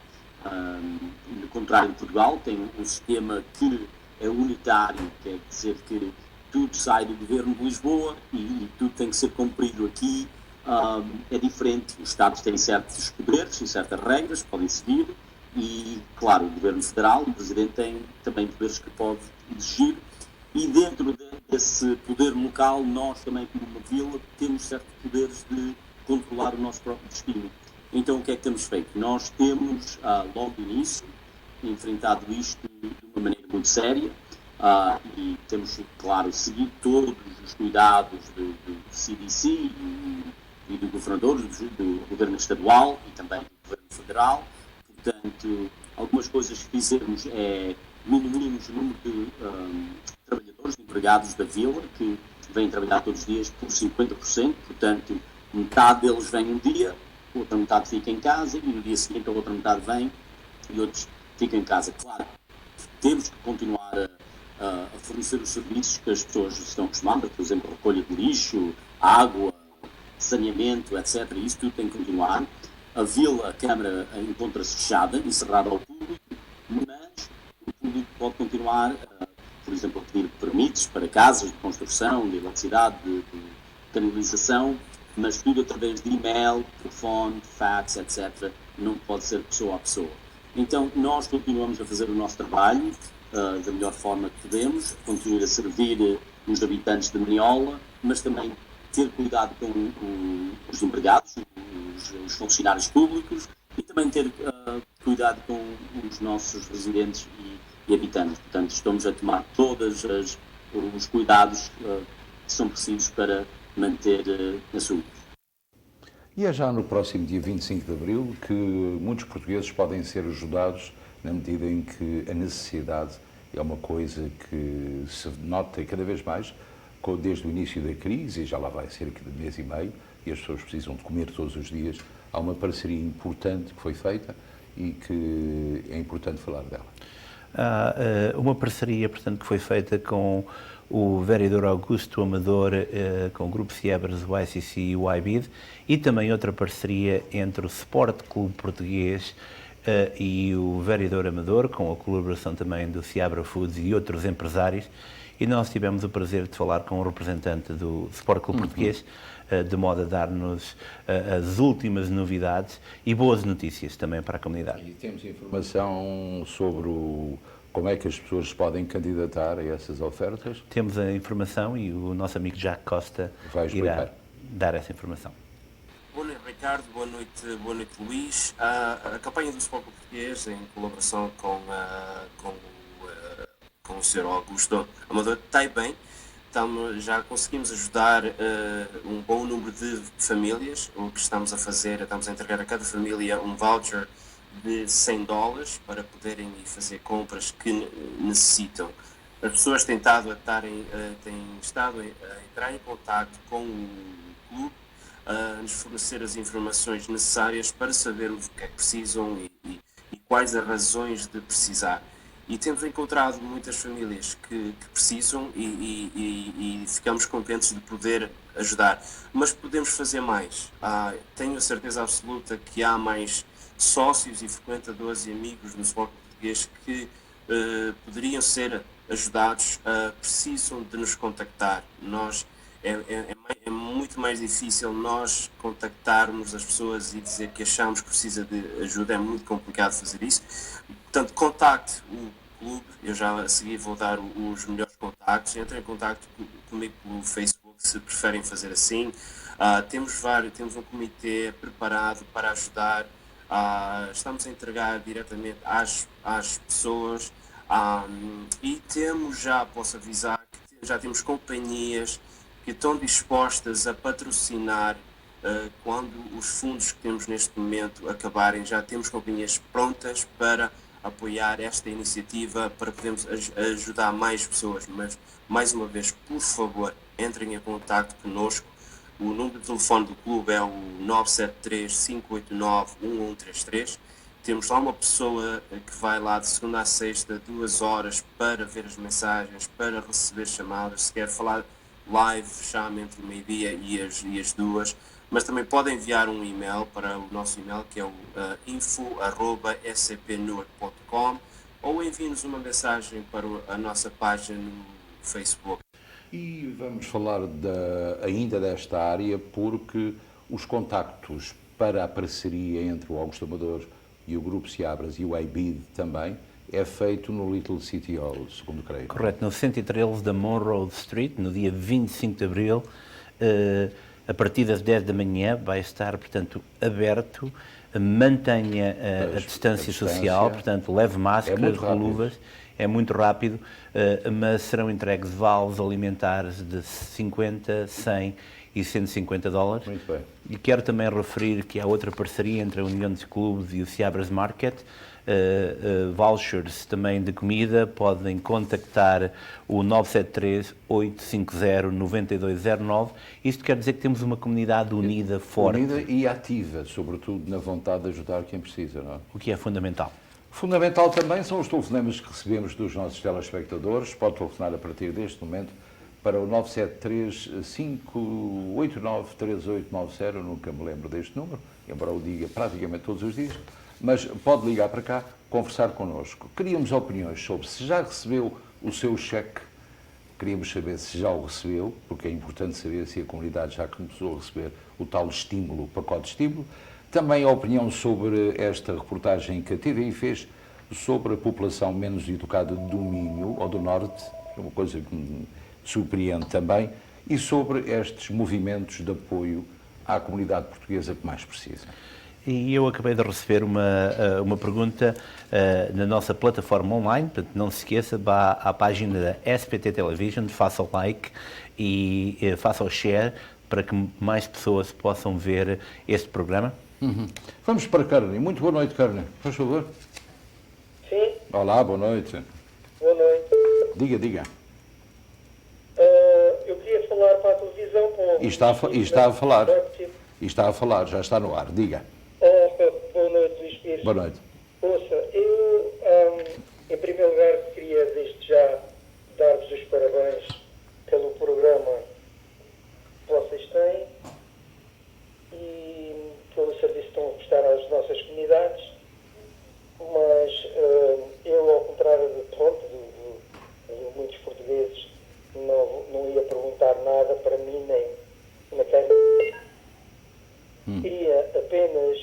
no contrário de Portugal, tem um sistema que é unitário, quer dizer que tudo sai do governo de Lisboa e tudo tem que ser cumprido aqui. É diferente, os Estados têm certos poderes e certas regras que podem seguir e, claro, o governo federal, o Presidente, tem também poderes que pode exigir, e dentro desse poder local, nós também, como uma vila, temos certos poderes de controlar o nosso próprio destino. Então, o que é que temos feito? Nós temos, logo do início, enfrentado isto de uma maneira muito séria, e temos, claro, seguido todos os cuidados do CDC e do governador, do governo estadual e também do governo federal. Portanto, algumas coisas que fizemos é diminuirmos o número de trabalhadores, de empregados da vila, que vêm trabalhar todos os dias por 50%, portanto, metade deles vem um dia, a outra metade fica em casa, e no dia seguinte a outra metade vem e outros ficam em casa. Claro, temos que continuar a fornecer os serviços que as pessoas estão acostumadas, por exemplo, recolha de lixo, água, saneamento, etc. Isso tudo tem que continuar. A vila, a Câmara, encontra-se fechada, encerrada ao público, mas o público pode continuar, por exemplo, a pedir permisos para casas de construção, de eletricidade, de canalização, mas tudo através de e-mail, telefone, fax, etc. Não pode ser pessoa a pessoa. Então, nós continuamos a fazer o nosso trabalho da melhor forma que podemos, continuar a servir os habitantes de Maniola, mas também ter cuidado com os empregados, os funcionários públicos, e também ter cuidado com os nossos residentes e habitantes. Portanto, estamos a tomar todos os cuidados que são precisos para manter a saúde. E é já no próximo dia 25 de Abril que muitos portugueses podem ser ajudados na medida em que a necessidade é uma coisa que se nota cada vez mais desde o início da crise, e já lá vai cerca de mês e meio, e as pessoas precisam de comer todos os dias. Há uma parceria importante que foi feita e que é importante falar dela. Há uma parceria, portanto, que foi feita com o vereador Augusto Amador, com o Grupo Fiebres, o ICC e o IBID, e também outra parceria entre o Sport Clube Português e o vereador Amador, com a colaboração também do Seabra Foods e outros empresários, e nós tivemos o prazer de falar com um representante do Sport Clube Português, de modo a dar-nos as últimas novidades e boas notícias também para a comunidade. E temos informação sobre como é que as pessoas podem candidatar a essas ofertas? Temos a informação e o nosso amigo Jack Costa irá dar essa informação. Boa noite, Ricardo. Boa noite, Luís. A campanha do Sport Clube Português, em colaboração com o Sr. Augusto Amador, está bem. já conseguimos ajudar um bom número de famílias. O que estamos a fazer, estamos a entregar a cada família um voucher de $100 para poderem ir fazer compras que necessitam. As pessoas têm estado a entrar em contato com o clube, a nos fornecer as informações necessárias para saber o que é que precisam e quais as razões de precisar. E temos encontrado muitas famílias que precisam e ficamos contentes de poder ajudar. Mas podemos fazer mais. Tenho a certeza absoluta que há mais sócios e frequentadores e amigos no Sport Português que poderiam ser ajudados, precisam de nos contactar. É muito mais difícil nós contactarmos as pessoas e dizer que achamos que precisa de ajuda, é muito complicado fazer isso. Portanto, contacte o clube, eu já a seguir vou dar os melhores contactos, entrem em contacto comigo pelo Facebook se preferem fazer assim. Temos um comitê preparado para ajudar, estamos a entregar diretamente às pessoas e temos já, posso avisar, que já temos companhias que estão dispostas a patrocinar quando os fundos que temos neste momento acabarem. Já temos companhias prontas para apoiar esta iniciativa, para podermos ajudar mais pessoas. Mas, mais uma vez, por favor, entrem em contato conosco. O número de telefone do clube é o 973-589-1133. Temos lá uma pessoa que vai lá de segunda a sexta, 2 horas, para ver as mensagens, para receber chamadas. Se quer falar live, chame entre o meio-dia e as 2. Mas também podem enviar um e-mail para o nosso e-mail, que é o info@scpnewark.com, ou enviem-nos uma mensagem para a nossa página no Facebook. E vamos falar ainda desta área, porque os contactos para a parceria entre o Augusto Amador e o Grupo Seabras e o IBID também é feito no Little City Hall, segundo creio. Correto, no 113 da Monroe Street, no dia 25 de Abril, a partir das 10 da manhã vai estar, portanto, aberto, mantenha a distância social, portanto, leve máscaras, luvas, é muito rápido, mas serão entregues vales alimentares de 50, 100 e $150. Muito bem. E quero também referir que há outra parceria entre a União dos Clubes e o Seabras Market, vouchers também de comida, podem contactar o 973-850-9209. Isto quer dizer que temos uma comunidade unida, forte. Unida e ativa, sobretudo na vontade de ajudar quem precisa, não é? O que é fundamental. Fundamental também são os telefonemas que recebemos dos nossos telespectadores. Pode telefonar a partir deste momento para o 973-589-3890, nunca me lembro deste número, embora o diga praticamente todos os dias, mas pode ligar para cá, conversar connosco. Queríamos opiniões sobre se já recebeu o seu cheque, queríamos saber se já o recebeu, porque é importante saber se a comunidade já começou a receber o tal estímulo, o pacote de estímulo. Também a opinião sobre esta reportagem que a TVI fez sobre a população menos educada do Minho, ou do Norte, uma coisa que me surpreende também, e sobre estes movimentos de apoio à comunidade portuguesa que mais precisa. E eu acabei de receber uma pergunta na nossa plataforma online, portanto não se esqueça, vá à página da SPT Television, faça o like e faça o share para que mais pessoas possam ver este programa. Vamos para Carne. Muito boa noite, Carne. Por favor. Sim. Olá, boa noite. Boa noite. Diga. Eu queria falar para a televisão com... E está a falar, já está no ar. Diga. Boa noite, Luís Pires. Boa noite. Ouça, eu, em primeiro lugar, queria desde já dar-vos os parabéns pelo programa que vocês têm e pelo serviço que estão a prestar às nossas comunidades, mas eu, ao contrário de muitos portugueses, não ia perguntar nada para mim nem na cara. Queria apenas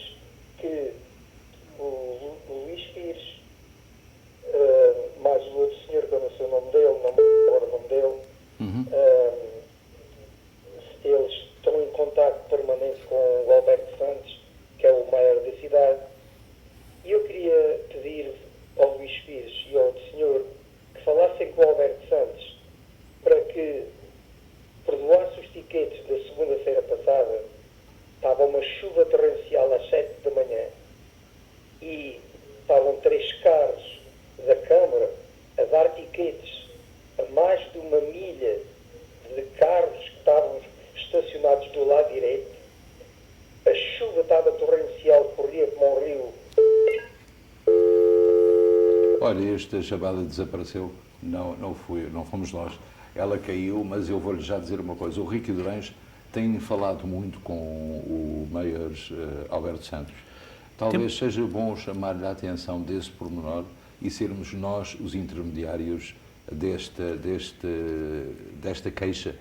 que o Luís Pires, mais o outro senhor, que eu não sei o nome dele, não me lembro agora o nome dele, eles estão em contacto permanente com o Alberto Santos, que é o maior da cidade, e eu queria pedir ao Luís Pires e ao outro senhor que falassem com o Alberto Santos para que olha, esta chavada desapareceu, não fomos nós. Ela caiu, mas eu vou-lhe já dizer uma coisa. O Ricky Durães tem falado muito com o Mayor Alberto Santos. Talvez seja bom chamar-lhe a atenção desse pormenor e sermos nós os intermediários desta queixa.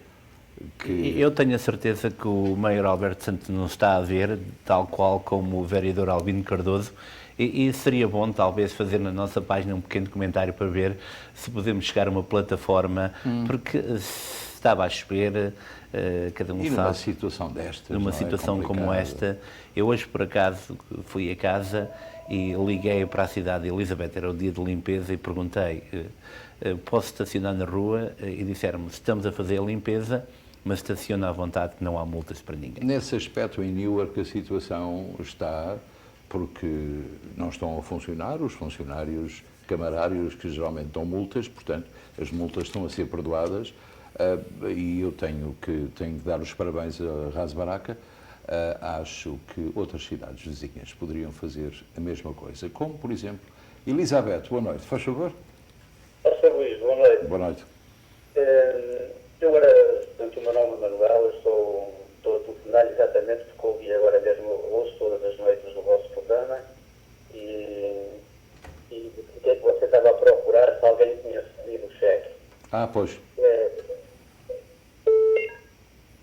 Eu tenho a certeza que o Mayor Alberto Santos não está a ver, tal qual como o vereador Albino Cardoso, e seria bom talvez fazer na nossa página um pequeno comentário para ver se podemos chegar a uma plataforma, porque estava a chover, cada um e sabe. numa situação destas, numa situação como esta, eu hoje por acaso fui a casa e liguei para a cidade de Elizabeth, era o dia de limpeza, e perguntei, posso estacionar na rua? E disseram-me, estamos a fazer a limpeza, mas estaciona à vontade, que não há multas para ninguém. Nesse aspecto, em Newark, a situação está, porque não estão a funcionar os funcionários camarários que geralmente dão multas, portanto, as multas estão a ser perdoadas, e eu tenho que dar os parabéns a Ras Baraka. Acho que outras cidades vizinhas poderiam fazer a mesma coisa, como, por exemplo, Elizabeth, boa noite, faz favor. Sr. Luís, boa noite. Boa noite. Eu portanto, o meu nome é Manuel, eu estou a telefonar exatamente porque ouvi agora mesmo, ouço todas as noites do vosso programa e o que é que você estava a procurar se alguém tinha recebido o cheque. Pois.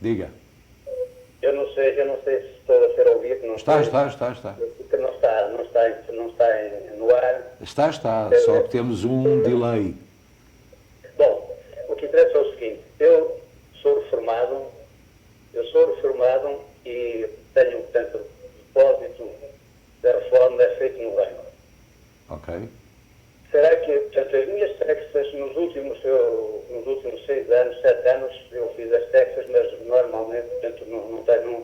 Diga. Eu não sei se estou a ser ouvido, não está. Porque não está no ar. Está, só que temos um delay. Bom, o que interessa é o seguinte, eu sou reformado e tenho, portanto, o depósito da reforma é feito no banco. Ok. Será que, portanto, as minhas taxas nos últimos 6 anos, 7 anos, eu fiz as taxas, mas normalmente, portanto,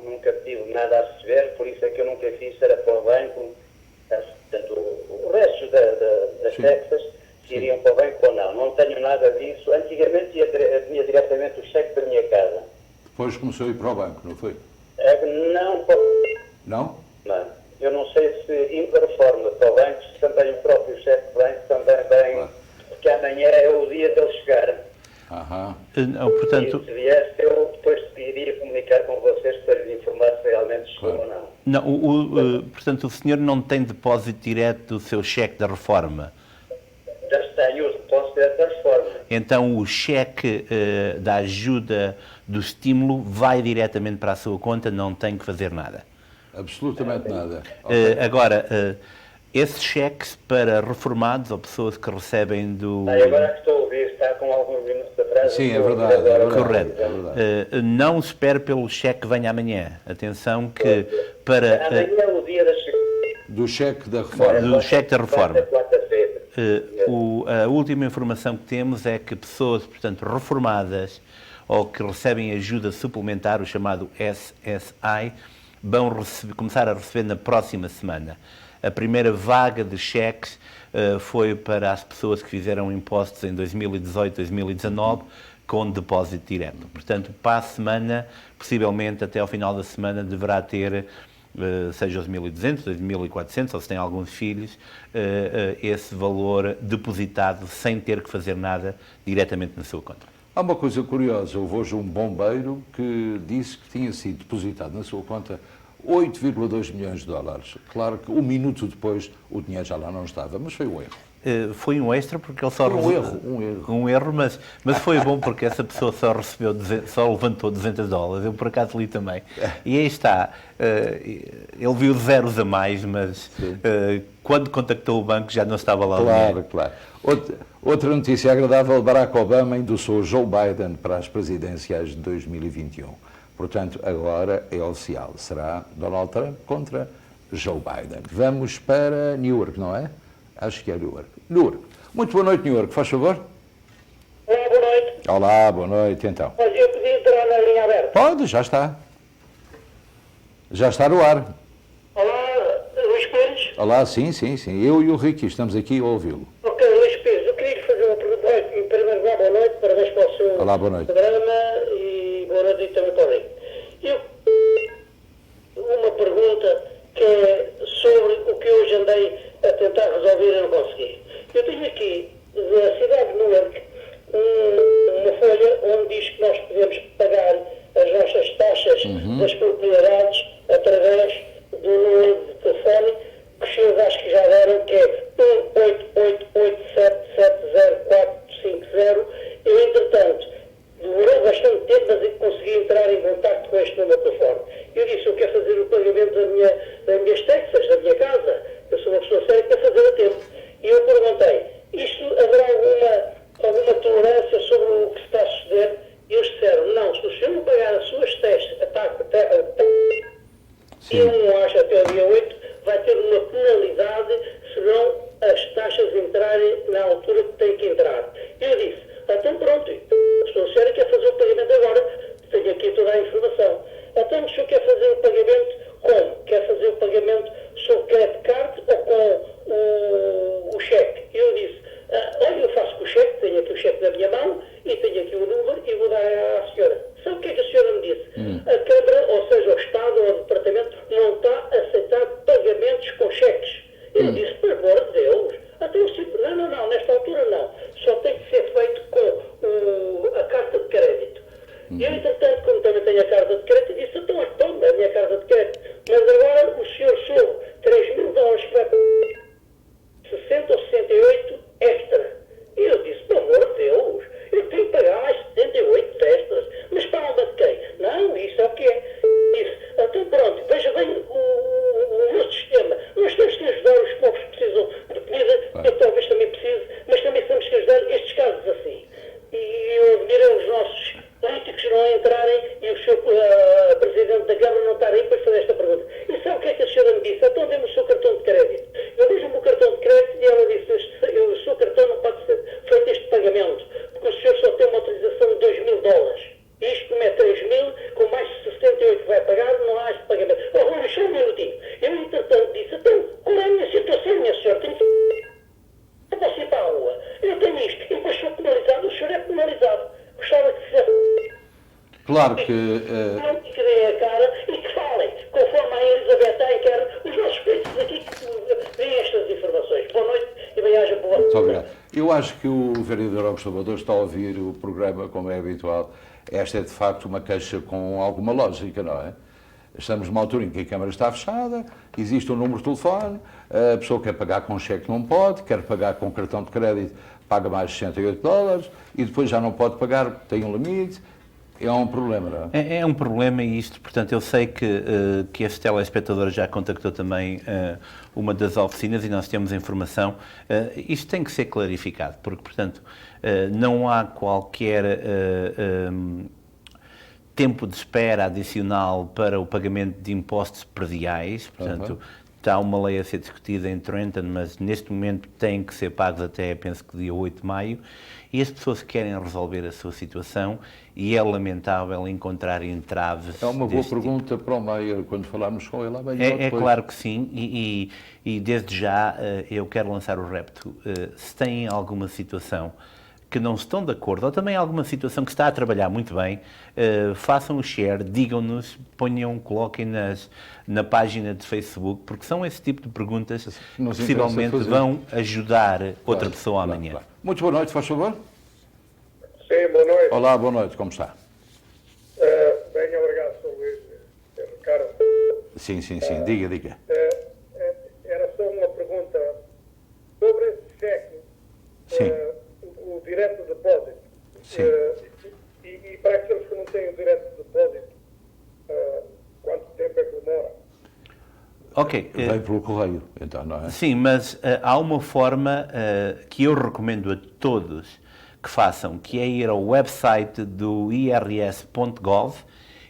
nunca tive nada a receber, por isso é que eu nunca fiz, era para o banco, portanto, o resto das taxas se iriam para o banco ou não. Não tenho nada disso. Antigamente vinha diretamente o cheque da minha casa. Depois começou a ir para o banco, não foi? Não. Não? Não. Eu não sei se indo para a reforma para o banco, se também o próprio chefe de banco também vem, claro. Porque amanhã é o dia dele chegar. Portanto, e se viesse, eu depois iria comunicar com vocês para lhes informar se realmente chegou ou não. Portanto, o senhor não tem depósito direto do seu cheque da reforma? Já tenho os depósitos direto da reforma. Então o cheque da ajuda do estímulo vai diretamente para a sua conta, não tem que fazer nada? Absolutamente nada. Agora, esses cheques para reformados ou pessoas que recebem do... Agora que estou a ouvir, está com alguns minutos atrás. Sim, é verdade. Correto. Não espere pelo cheque que venha amanhã. Atenção que para... Amanhã é o dia do cheque da reforma. Do cheque da reforma. A última informação que temos é que pessoas, portanto, reformadas ou que recebem ajuda suplementar, o chamado SSI, vão começar a receber na próxima semana. A primeira vaga de cheques foi para as pessoas que fizeram impostos em 2018, 2019, com depósito direto. Portanto, para a semana, possivelmente até ao final da semana, deverá ter, seja os 1.200, 2.400, ou se tem alguns filhos, esse valor depositado sem ter que fazer nada diretamente na sua conta. Há uma coisa curiosa, houve hoje um bombeiro que disse que tinha sido depositado na sua conta 8,2 milhões de dólares. Claro que um minuto depois o dinheiro já lá não estava, mas foi um erro. Foi um extra porque ele só um erro, mas foi bom porque essa pessoa só levantou $200, eu por acaso li também. E aí está, ele viu zeros a mais, mas quando contactou o banco já não estava lá. Claro. Outra notícia agradável, Barack Obama endossou Joe Biden para as presidenciais de 2021. Portanto, agora é oficial, será Donald Trump contra Joe Biden. Vamos para Newark, não é? Acho que é Newark. Muito boa noite, Newark, faz favor. Olá, boa noite. Olá, boa noite, então. Mas eu podia entrar na linha aberta? Pode, já está. Já está no ar. Olá, Luís Pires. Olá, sim. Eu e o Ricky estamos aqui a ouvi-lo. Ok, Luís Pires, eu queria lhe fazer uma pergunta. Em primeiro lugar, boa noite, parabéns pelo seu programa e boa noite também para o Ricky. Uma pergunta que é sobre o que hoje andei a tentar resolver e não consegui. Eu tenho aqui das propriedades através do número de telefone que os senhores acho que já deram, que é 1-888-770-450. Eu, entretanto, demorou bastante tempo, mas eu consegui entrar em contato com este número de telefone. Eu disse, eu quero fazer o pagamento das minhas taxas, da minha casa. Eu sou uma pessoa séria que quer fazer a tempo. E eu perguntei, isto haverá alguma tolerância sobre o que se está a suceder? E eles disseram, não, se o senhor não pagar as suas taxas, e não acha até o dia 8, vai ter uma penalidade se não as taxas entrarem na altura que tem que entrar. Eu disse, então pronto, a senhora séria quer fazer o pagamento agora, tenho aqui toda a informação. Então o senhor quer fazer o pagamento como? Quer fazer o pagamento sobre credit card ou com o cheque? Eu disse, olha, eu faço com o cheque, tenho aqui o cheque na minha mão e tenho aqui o número e vou dar à senhora. Sabe o que é que a senhora me disse? A Câmara, ou seja, o Estado ou o Departamento, não está a aceitar pagamentos com cheques. Eu disse, por amor de Deus, até o simples, não, nesta altura não. Só tem que ser feito com a carta de crédito. E eu, entretanto, como também tenho a carta de crédito, disse, então, toma a minha carta de crédito. Mas agora o senhor soube $3.000 que vai pagar 60 ou 68 extra. E eu disse, pelo amor de Deus, eu tenho que pagar mais 78 extras. Mas para onde de quem? Não, isso é o que é. Disse, então pronto, veja bem o nosso sistema. Nós temos que ajudar os povos que precisam de comida, eu talvez também precise, mas também temos que ajudar estes casos assim. E eu admirei os nossos políticos não entrarem e o seu Presidente da Câmara não estar aí para fazer esta pergunta. E sabe o que é que a senhora me disse? Então dê-me o seu cartão de crédito. Eu dei-lhe o meu cartão de crédito e ela disse, o seu cartão não pode ser feito este pagamento, porque o senhor só tem uma utilização de $2.000. Isto como é 3.000, com mais de 68 que vai pagar, não há este pagamento. Oh, Rui, só um minutinho. Eu, entretanto, disse, então, qual é a minha situação, minha senhora? Tenho que... Eu posso ir para a rua. Eu tenho isto. E depois sou penalizado. O senhor é penalizado. Gostava que fizesse... Claro que... que deem a cara e que falem, conforme a Elizabeth Aiker, os nossos políticos aqui que deem estas informações. Boa noite e bem-aja boa. Muito obrigado. Eu acho que o vereador Augusto Salvador está a ouvir o programa como é habitual. Esta é, de facto, uma queixa com alguma lógica, não é? Estamos numa altura em que a Câmara está fechada, existe um número de telefone, a pessoa quer pagar com cheque não pode, quer pagar com cartão de crédito, paga mais de $68 e depois já não pode pagar, tem um limite. É um problema, não é? É um problema e isto, portanto, eu sei que este telespectador já contactou também uma das oficinas e nós temos a informação. Isto tem que ser clarificado, porque, portanto, não há qualquer tempo de espera adicional para o pagamento de impostos prediais, portanto, está uma lei a ser discutida em Trenton, mas neste momento têm que ser pagos até, penso que dia 8 de maio, e as pessoas querem resolver a sua situação e é lamentável encontrar entraves. É uma boa pergunta para o Maio, quando falarmos com ele amanhã. É claro que sim, e desde já eu quero lançar o repto. Se têm alguma situação que não estão de acordo, ou também alguma situação que está a trabalhar muito bem, façam o share, digam-nos, coloquem na página de Facebook, porque são esse tipo de perguntas que possivelmente vão ajudar outra pessoa amanhã. Claro. Muito boa noite, faz favor. Sim, boa noite. Olá, boa noite, como está? Bem, obrigado, Sr. Luís. Ricardo. Sim, diga. Era só uma pergunta sobre esse cheque. Sim. O direto de depósito. Sim. E para aqueles que não têm o direto de depósito, quanto tempo é que demora? Ok. Vem pelo correio, então, não é? Sim, mas há uma forma que eu recomendo a todos que façam, que é ir ao website do irs.gov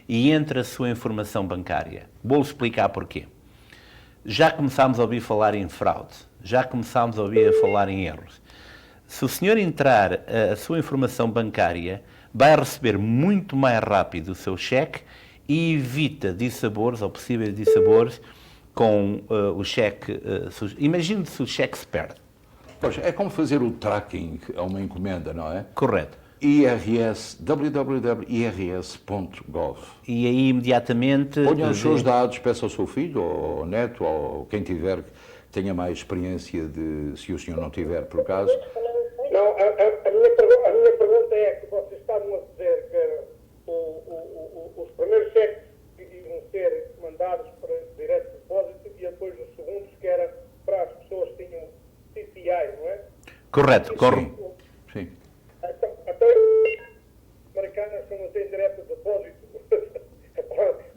e entre a sua informação bancária. Vou-lhe explicar porquê. Já começámos a ouvir falar em fraude, já começámos a ouvir falar em erros. Se o senhor entrar a sua informação bancária, vai receber muito mais rápido o seu cheque e evita dissabores ou possíveis dissabores com o cheque. Imagine se o cheque se perde. Pois, é como fazer o tracking a uma encomenda, não é? Correto. www.irs.gov. E aí imediatamente... Ponha os seus dados, peça ao seu filho, ou ao neto, ou quem tiver que tenha mais experiência de, se o senhor não tiver, por acaso. Não, a minha pergunta é que vocês estavam a dizer que os primeiros cheques que Correto, Sim. Até americanas que não têm direto de depósito.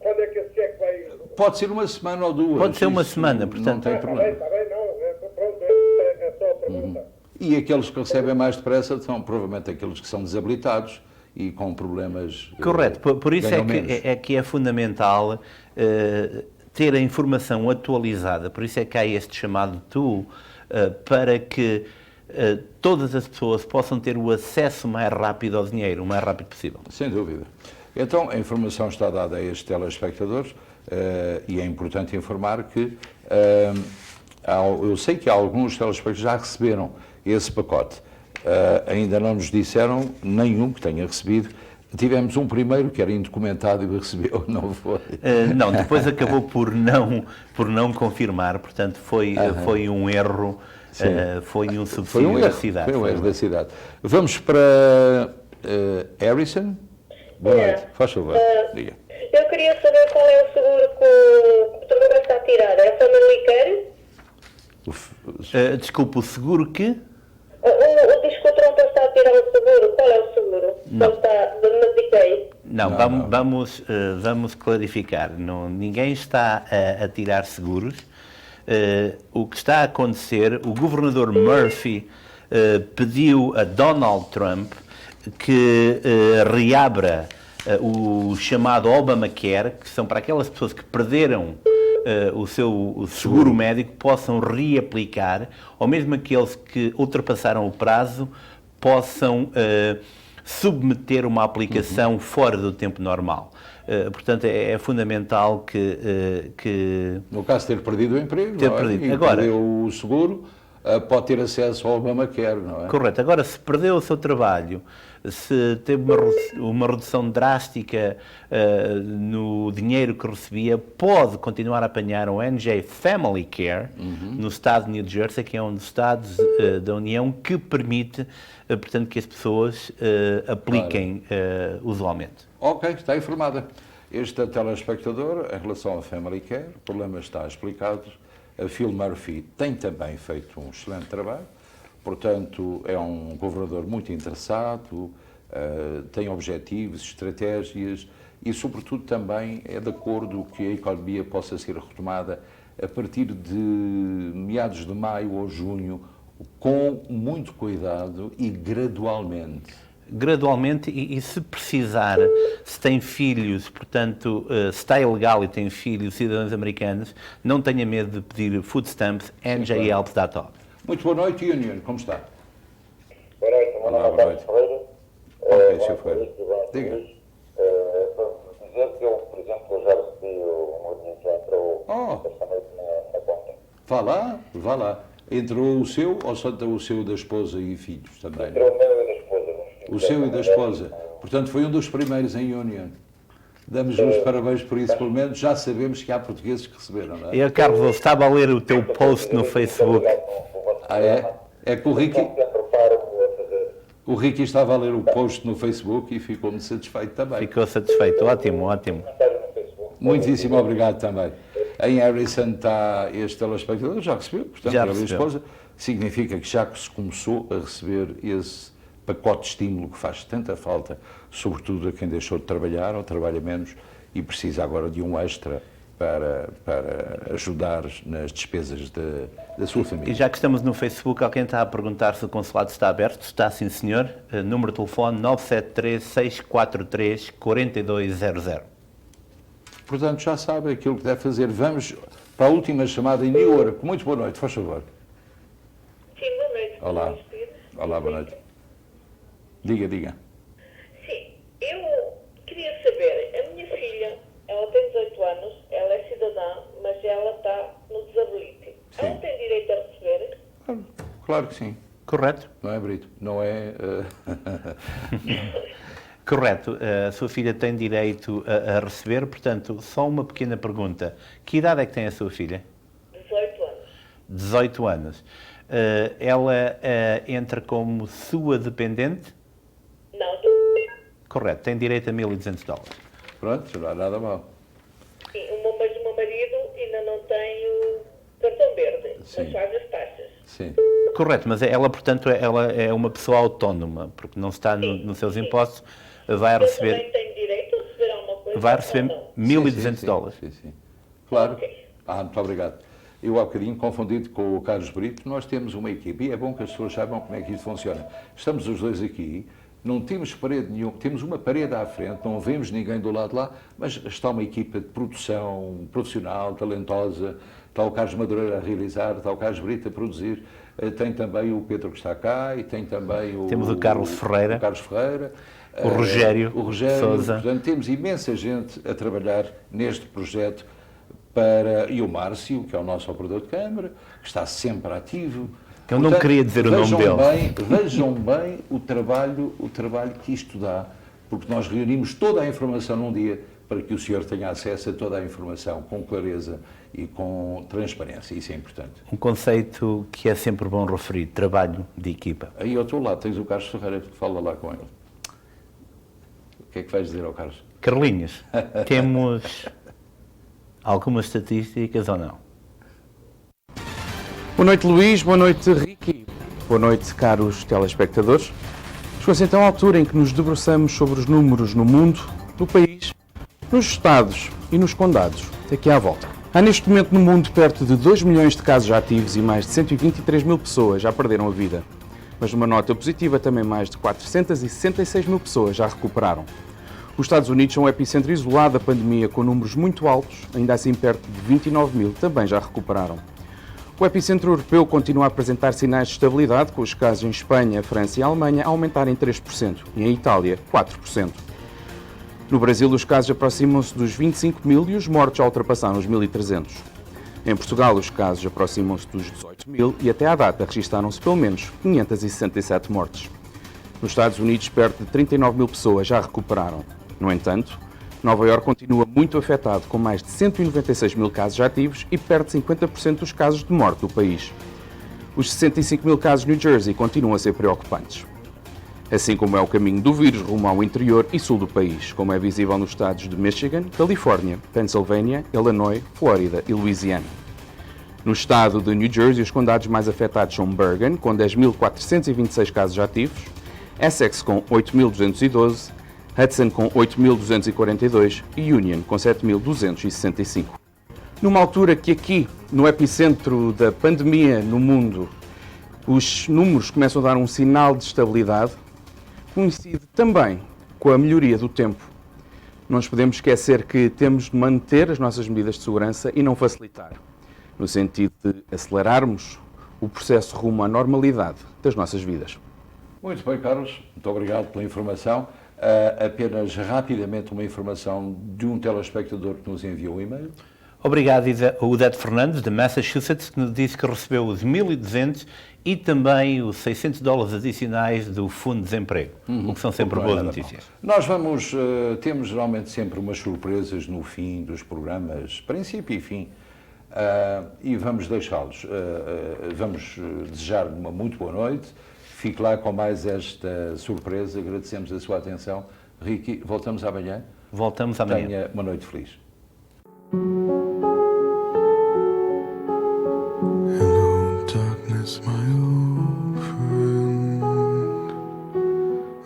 Quando é que esse cheque vai... Pode ser uma semana ou duas. Pode ser uma isso semana, portanto. Não tem problema. Está bem, não. Pronto, é só a pergunta. E aqueles que recebem mais depressa são provavelmente aqueles que são desabilitados e com problemas. Correto, por isso ganham menos. é que é fundamental ter a informação atualizada, por isso é que há este chamado tool, para que todas as pessoas possam ter o acesso mais rápido ao dinheiro, o mais rápido possível. Sem dúvida. Então, a informação está dada a estes telespectadores e é importante informar que eu sei que alguns telespectadores já receberam esse pacote. Ainda não nos disseram nenhum que tenha recebido. Tivemos um primeiro que era indocumentado e recebeu, não foi? Não, depois acabou por não confirmar, portanto foi um erro, foi um subsídio da cidade. Foi um erro da cidade. Vamos para Harrison. Boa noite, faz favor, diga. Eu queria saber qual é o seguro que o trabalhador está a tirar. É a Family Care? Desculpe, o seguro que? Diz que o Trump está a tirar o seguro. Qual é o seguro? Não. Ele está de Medicaid? Não, vamos clarificar. Ninguém está a tirar seguros. O que está a acontecer, o governador Murphy pediu a Donald Trump que reabra o chamado Obamacare, que são para aquelas pessoas que perderam o seu seguro médico, possam reaplicar, ou mesmo aqueles que ultrapassaram o prazo, possam submeter uma aplicação fora do tempo normal. Portanto, é fundamental que... No caso de ter perdido o emprego, perdido. E Agora, perdeu o seguro, pode ter acesso ao Obamacare, não é? Correto. Agora, se perdeu o seu trabalho, se teve uma redução drástica no dinheiro que recebia, pode continuar a apanhar o NJ Family Care no estado de New Jersey, que é um dos estados da União que permite, portanto, que as pessoas apliquem usualmente. Ok, está informada. Este telespectador, em relação ao Family Care, o problema está explicado. A Phil Murphy tem também feito um excelente trabalho. Portanto, é um governador muito interessado, tem objetivos, estratégias e, sobretudo, também é de acordo que a economia possa ser retomada a partir de meados de maio ou junho, com muito cuidado e gradualmente. Gradualmente, e se precisar, se tem filhos, portanto, se está ilegal e tem filhos, cidadãos americanos, não tenha medo de pedir food stamps, njhelps.org. Muito boa noite, Union, como está? Boa noite, meu nome é Carlos Ferreira. Ok, Sr. Ferreira. Diga. Para dizer que eu, por exemplo, eu já recebi o dinheiro já entrou esta noite na conta. Vá lá. Entrou o seu ou só o seu da esposa e filhos também? Entrou o meu e da esposa. O seu e da esposa. Portanto, foi um dos primeiros em Union. Damos os parabéns por isso, pelo menos já sabemos que há portugueses que receberam, não é? Eu, Carlos, eu estava a ler o teu post no Facebook. Ah, é? É que o Ricky estava a ler o post no Facebook e ficou-me satisfeito também. Ficou satisfeito, ótimo. Muitíssimo obrigado também. Em Harrison está este telespectador, já recebeu, portanto, já a minha recebeu. esposa. Significa que já que se começou a receber esse pacote de estímulo que faz tanta falta, sobretudo a quem deixou de trabalhar ou trabalha menos e precisa agora de um extra para ajudar nas despesas da sua família. E já que estamos no Facebook, alguém está a perguntar se o consulado está aberto. Está, sim, senhor. Número de telefone 973-643-4200. Portanto, já sabe aquilo que deve fazer. Vamos para a última chamada em New York. Muito boa noite, faz favor. Sim, boa noite. Olá, boa noite. Diga. Sim, eu queria saber, a minha filha, ela tem 18 anos, ela é cidadã, mas ela está no disability. Ela tem direito a receber? Claro que sim. Correto. Não é, Brito? Não é... Correto. A sua filha tem direito a receber, portanto, só uma pequena pergunta. Que idade é que tem a sua filha? 18 anos. 18 anos. Ela entra como sua dependente? Não. Correto. Tem direito a $1.200. Pronto, não há nada mal. Sim, mas o meu marido ainda não tem cartão verde, Sim. mas faz as taxas. Sim. Correto, mas ela, portanto, ela é uma pessoa autónoma, porque não está nos seus impostos, vai Também receber, tem direito a receber alguma coisa? vai receber ou não? $1.200. Sim. Claro. Muito obrigado. Eu há bocadinho, confundido com o Carlos Brito, nós temos uma equipe e é bom que as pessoas saibam como é que isto funciona. Estamos os dois aqui, não temos parede nenhuma, temos uma parede à frente, não vemos ninguém do lado de lá, mas está uma equipa de produção profissional, talentosa, está o Carlos Madureira a realizar, está o Carlos Brito a produzir, tem também o Pedro que está cá e tem também Temos o Carlos Ferreira. O Rogério Sousa. Portanto, temos imensa gente a trabalhar neste projeto e o Márcio, que é o nosso operador de câmara, que está sempre ativo. Eu não queria dizer o nome dele. Vejam bem o trabalho que isto dá, porque nós reunimos toda a informação num dia para que o senhor tenha acesso a toda a informação com clareza e com transparência. Isso é importante. Um conceito que é sempre bom referir, trabalho de equipa. Aí ao teu lado tens o Carlos Ferreira, que fala lá com ele. O que é que vais dizer ao Carlos? Carlinhos, temos algumas estatísticas ou não? Boa noite, Luís. Boa noite, Ricky. Boa noite, caros telespectadores. Chegou-se então a altura em que nos debruçamos sobre os números no mundo, no país, nos estados e nos condados, aqui à volta. Há neste momento no mundo perto de 2 milhões de casos ativos e mais de 123 mil pessoas já perderam a vida. Mas numa nota positiva, também mais de 466 mil pessoas já recuperaram. Os Estados Unidos são o epicentro isolado da pandemia, com números muito altos, ainda assim perto de 29 mil também já recuperaram. O epicentro europeu continua a apresentar sinais de estabilidade, com os casos em Espanha, França e Alemanha a aumentarem 3% e em Itália 4%. No Brasil, os casos aproximam-se dos 25 mil e os mortos já ultrapassaram os 1.300. Em Portugal, os casos aproximam-se dos 18 mil e até à data registaram-se pelo menos 567 mortes. Nos Estados Unidos, perto de 39 mil pessoas já recuperaram. No entanto, Nova Iorque continua muito afetado, com mais de 196 mil casos ativos e perto de 50% dos casos de morte do país. Os 65 mil casos de New Jersey continuam a ser preocupantes. Assim como é o caminho do vírus rumo ao interior e sul do país, como é visível nos estados de Michigan, Califórnia, Pennsylvania, Illinois, Flórida e Louisiana. No estado de New Jersey, os condados mais afetados são Bergen, com 10.426 casos ativos, Essex, com 8.212, Hudson, com 8.242 e Union, com 7.265. Numa altura que aqui, no epicentro da pandemia no mundo, os números começam a dar um sinal de estabilidade, coincide também com a melhoria do tempo. Não nos podemos esquecer que temos de manter as nossas medidas de segurança e não facilitar, no sentido de acelerarmos o processo rumo à normalidade das nossas vidas. Muito bem, Carlos. Muito obrigado pela informação. Apenas rapidamente uma informação de um telespectador que nos enviou um e-mail. Obrigado, o Odete Fernandes, de Massachusetts, que nos disse que recebeu os 1.200 e também os $600 adicionais do Fundo de Desemprego, o que são sempre boas notícias. Nós temos geralmente sempre umas surpresas no fim dos programas, princípio e fim, e vamos deixá-los. Vamos desejar uma muito boa noite. Fique lá com mais esta surpresa. Agradecemos a sua atenção. Ricky, voltamos amanhã. Voltamos amanhã. Tenha uma noite feliz. Hello, darkness, my old friend.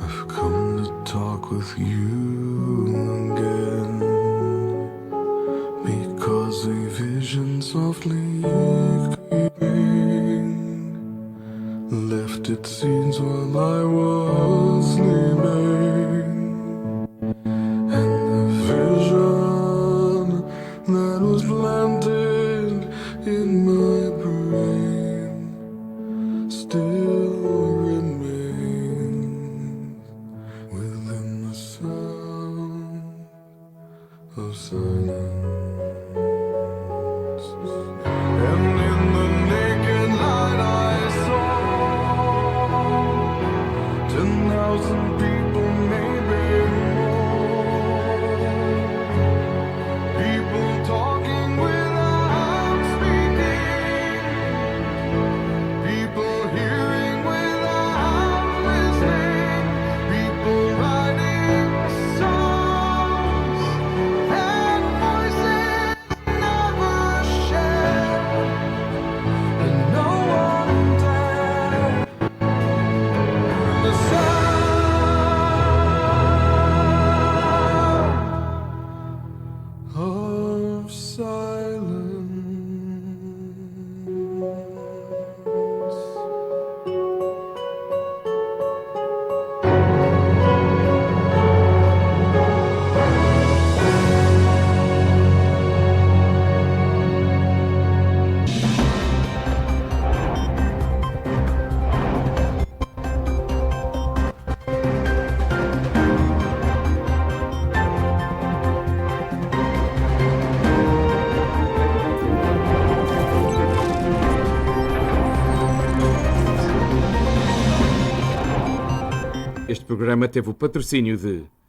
I've come to talk with you again, because a vision softly creeping left its scenes while I was sleeping, and the vision that was planted in my brain still remains within the sound of silence. And in the naked light I saw 10,000 people made Este programa teve o patrocínio de